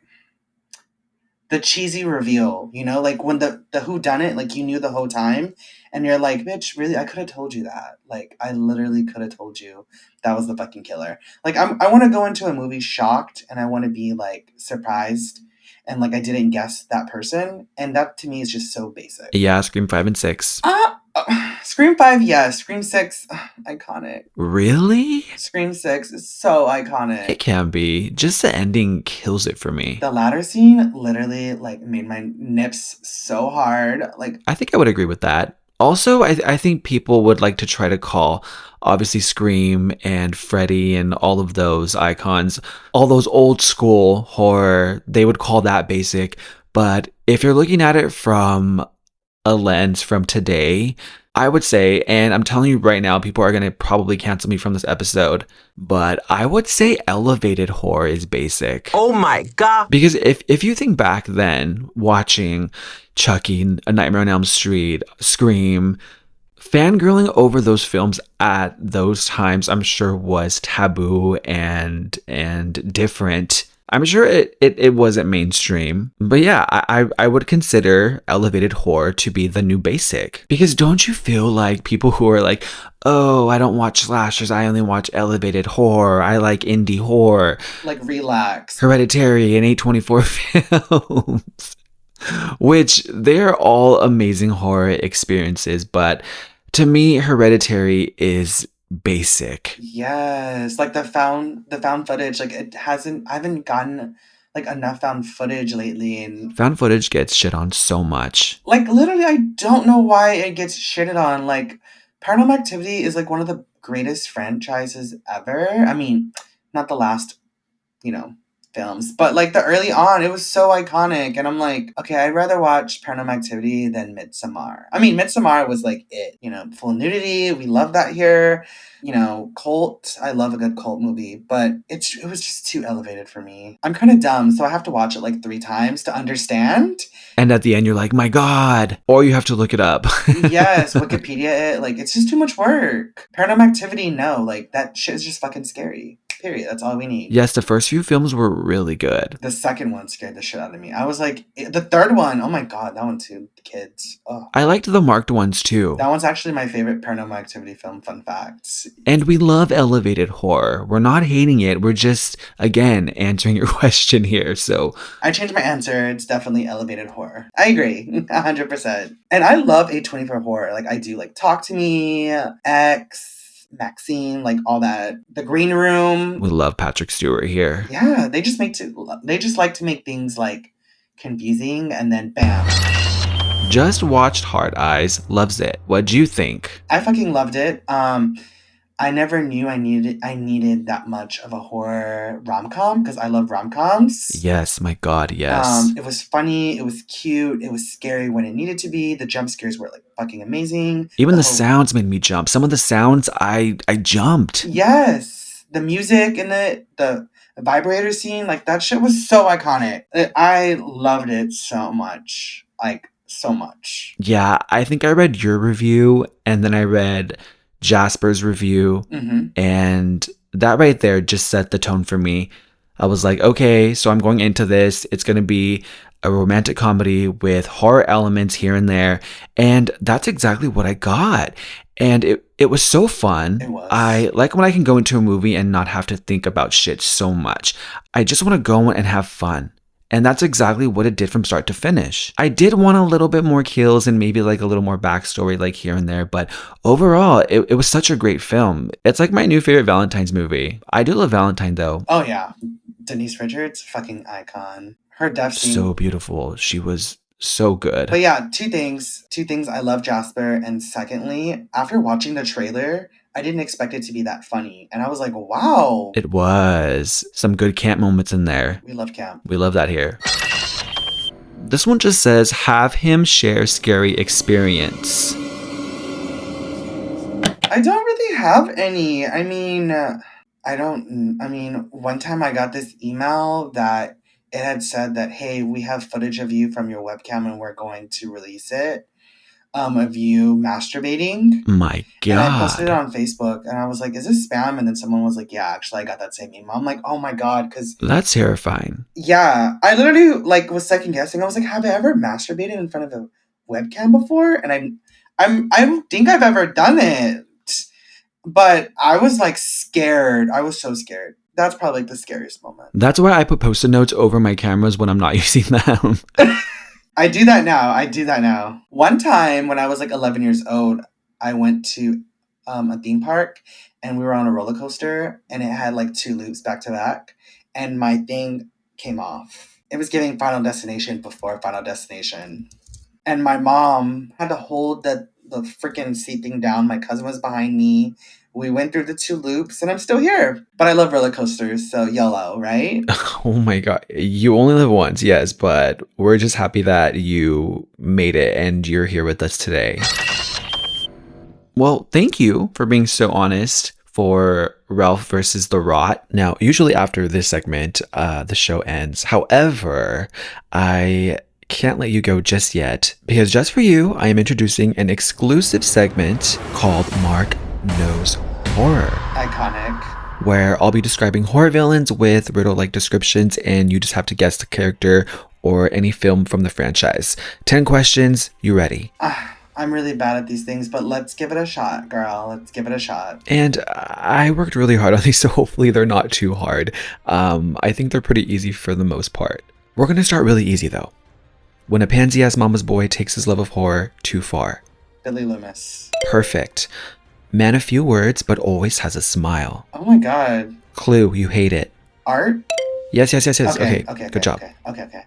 the cheesy reveal. You know, like when the who done it, like you knew the whole time, and you're like, bitch, really, I could have told you that. Like I literally could have told you that was the fucking killer. Like I want to go into a movie shocked, and I want to be like surprised. And like I didn't guess that person, and that to me is just so basic. Yeah, Scream 5 and 6. Scream 5, yes. Scream 6, iconic. Really? Scream 6 is so It iconic. can be. Just the ending kills it for me. The ladder scene literally like made my nips so hard. Like I think I would agree with that. Also, I think people would like to try to call, obviously, Scream and Freddy and all of those icons, all those old school horror, they would call that basic. But if you're looking at it from a lens from today, I would say, and I'm telling you right now, people are going to probably cancel me from this episode, but I would say elevated horror is basic. Oh my God. Because if you think back then, watching Chucky, A Nightmare on Elm Street, Scream, fangirling over those films at those times, I'm sure was taboo and different. I'm sure it wasn't mainstream. But yeah, I would consider elevated horror to be the new basic. Because don't you feel like people who are like, oh, I don't watch slashers, I only watch elevated horror, I like indie horror, relax. Hereditary and A24 films, which they're all amazing horror experiences, but to me, Hereditary is basic. Yes, like the found footage. Like I haven't gotten like enough found footage lately, and Found footage gets shit on so much. like literally, I don't know why it gets shitted on. Like Paranormal Activity is like one of the greatest franchises ever. I mean, not the last, films, but like the early on, it was so iconic. And I'm like, okay, I'd rather watch Paranormal Activity than Midsommar. I mean, Midsommar was like it, full nudity. We love that here. Cult. I love a good cult movie, but it was just too elevated for me. I'm kind of dumb, so I have to watch it like 3 times to understand. And at the end, you're like, my God. Or you have to look it up. Yes, Wikipedia it. Like, it's just too much work. Paranormal Activity, no. Like, that shit is just fucking scary. Period. That's all we need. Yes, the first few films were really good. The second one scared the shit out of me. I was like, the third one, oh my God, that one too. The kids. Oh. I liked the marked ones too. That one's actually my favorite Paranormal Activity film, fun facts. And we love elevated horror. We're not hating it. We're just, again, answering your question here. So I changed my answer. It's definitely elevated horror. I agree. 100%. And I love A24 horror. Like, I do like Talk to Me, X, Maxine, like all that. The Green Room. we love Patrick Stewart here. Yeah, they just like to make things like confusing and then bam. Just watched Hard Eyes. Loves it. What do you think? I fucking loved it. I never knew I needed that much of a horror rom-com because I love rom-coms. Yes, my God, yes. It was funny, it was cute, it was scary when it needed to be. The jump scares were like fucking amazing. Even the sounds made me jump. Some of the sounds, I jumped. Yes. The music in it, the vibrator scene, like that shit was so iconic. I loved it so much. Like, so much. Yeah, I think I read your review and then I read Jasper's review, and that right there just set the tone for me. I was like, okay, so I'm going into this. It's going to be a romantic comedy with horror elements here and there, and that's exactly what I got. And it was so fun. It was. I like when I can go into a movie and not have to think about shit so much. I just want to go and have fun. And that's exactly what it did from start to finish. I did want a little bit more kills and maybe like a little more backstory like here and there, but overall, it was such a great film. It's like my new favorite Valentine's movie. I do love Valentine though. Oh yeah. Denise Richards, fucking icon. Her death scene. So beautiful. She was so good. But yeah, two things. I love Jasper. And secondly, after watching the trailer, I didn't expect it to be that funny. And I was like, wow. It was. Some good camp moments in there. We love camp. We love that here. This one just says, have him share scary experience. I don't really have any. One time I got this email that it had said that, hey, we have footage of you from your webcam and we're going to release it, of you masturbating. My And I posted it God. on Facebook and I was like, is this spam? And then someone was like, yeah, actually, I got that same email. I'm like, oh my God. Because, That's terrifying. yeah, I literally was second guessing. I was like, have I ever masturbated in front of a webcam before? And I don't think I've ever done it. But I was like scared. I was so scared. That's probably like the scariest moment. That's why I put post-it notes over my cameras when I'm not using them. I do that now. One time when I was like 11 years old, I went to a theme park and we were on a roller coaster and it had like 2 loops back to back and my thing came off. It was giving Final Destination before Final Destination. And my mom had to hold the freaking seat thing down. My cousin was behind me. We went through the 2 loops and I'm still here. But I love roller coasters, so YOLO, right? Oh my God. You only live once, yes, but we're just happy that you made it and you're here with us today. Well, thank you for being so honest for Ralph versus the Rot. Now, usually after this segment, the show ends. However, I can't let you go just yet because just for you, I am introducing an exclusive segment called Mark Knows Horror. Iconic. Where I'll be describing horror villains with riddle-like descriptions and you just have to guess the character or any film from the franchise. 10 questions, you ready? I'm really bad at these things, but let's give it a shot, girl. Let's give it a shot. And I worked really hard on these, so hopefully they're not too hard. I think they're pretty easy for the most part. We're going to start really easy though. When a pansy-ass mama's boy takes his love of horror too far. Billy Loomis. Perfect. Man of few words, but always has a smile. Oh my God. Clue, you hate it. Art? Yes. Okay, good job. Okay.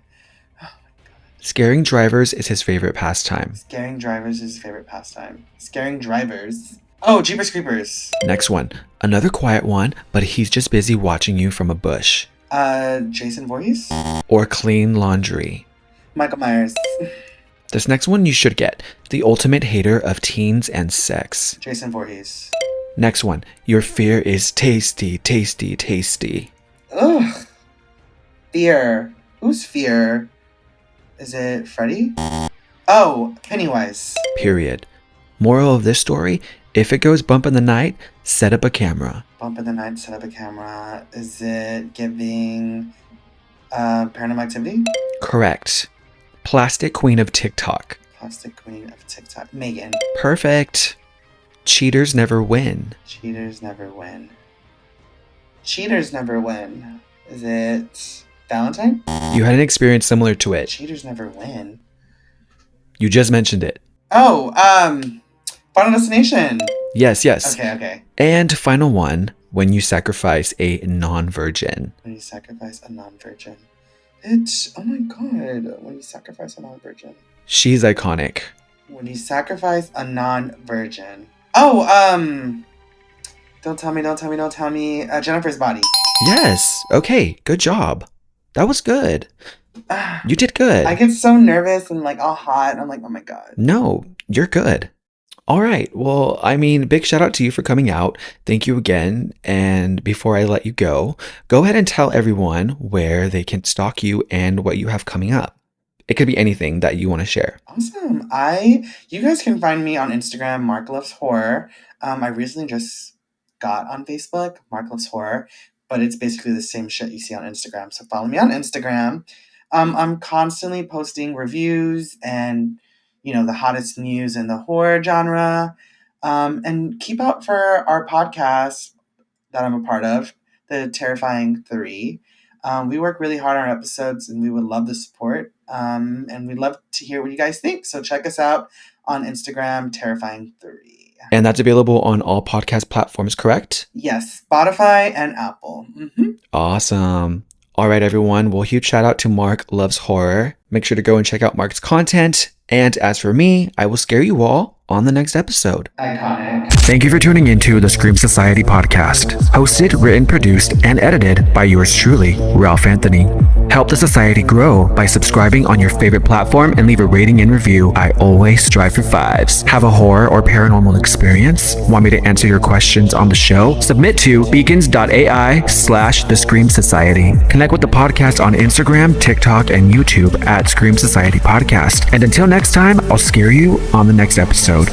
Scaring drivers is his favorite pastime. Scaring drivers is his favorite pastime. Scaring drivers. Oh, Jeepers Creepers. Next one. Another quiet one, but he's just busy watching you from a bush. Jason Voorhees? Or clean laundry. Michael Myers. This next one you should get. The ultimate hater of teens and sex. Jason Voorhees. Next one. Your fear is tasty. Ugh. Fear. Who's Fear? Is it Freddy? Oh, Pennywise. Period. Moral of this story, if it goes bump in the night, set up a camera. Bump in the night, set up a camera. Is it giving Paranormal Activity? Correct. Plastic queen of TikTok. Plastic Queen of TikTok. Megan. Perfect. Cheaters never win. Cheaters never win. Cheaters never win. Is it Valentine? You had an experience similar to it. Cheaters never win. You just mentioned it. Oh, Final Destination. Yes. Okay. And final one, when you sacrifice a non-virgin. When you sacrifice a non-virgin. Oh my God. When you sacrifice a non-virgin. She's iconic. When you sacrifice a non-virgin. Oh, don't tell me. Jennifer's Body. Yes. Okay. Good job. That was good. You did good. I get so nervous and like all hot. And I'm like, oh my God. No, you're good. All right. Well, big shout out to you for coming out. Thank you again. And before I let you go ahead and tell everyone where they can stalk you and what you have coming up. It could be anything that you want to share. Awesome. You guys can find me on Instagram, Mark Loves Horror. I recently just got on Facebook, Mark Loves Horror, but it's basically the same shit you see on Instagram. So follow me on Instagram. I'm constantly posting reviews and the hottest news in the horror genre. And keep out for our podcast that I'm a part of, the Terrifying 3. We work really hard on our episodes and we would love the support. And we'd love to hear what you guys think. So check us out on Instagram, Terrifying 3. And that's available on all podcast platforms, correct? Yes, Spotify and Apple. Mm-hmm. Awesome. All right, everyone. Well, huge shout out to Mark Loves Horror. Make sure to go and check out Mark's content. And as for me, I will scare you all on the next episode. Iconic. Thank you for tuning into the Scream Society podcast. Hosted, written, produced, and edited by yours truly, Ralph Anthony. Help the society grow by subscribing on your favorite platform and leave a rating and review. I always strive for 5s. Have a horror or paranormal experience? Want me to answer your questions on the show? Submit to beacons.ai/The Scream Society. Connect with the podcast on Instagram, TikTok, and YouTube at Scream Society Podcast. And until next time, I'll scare you on the next episode.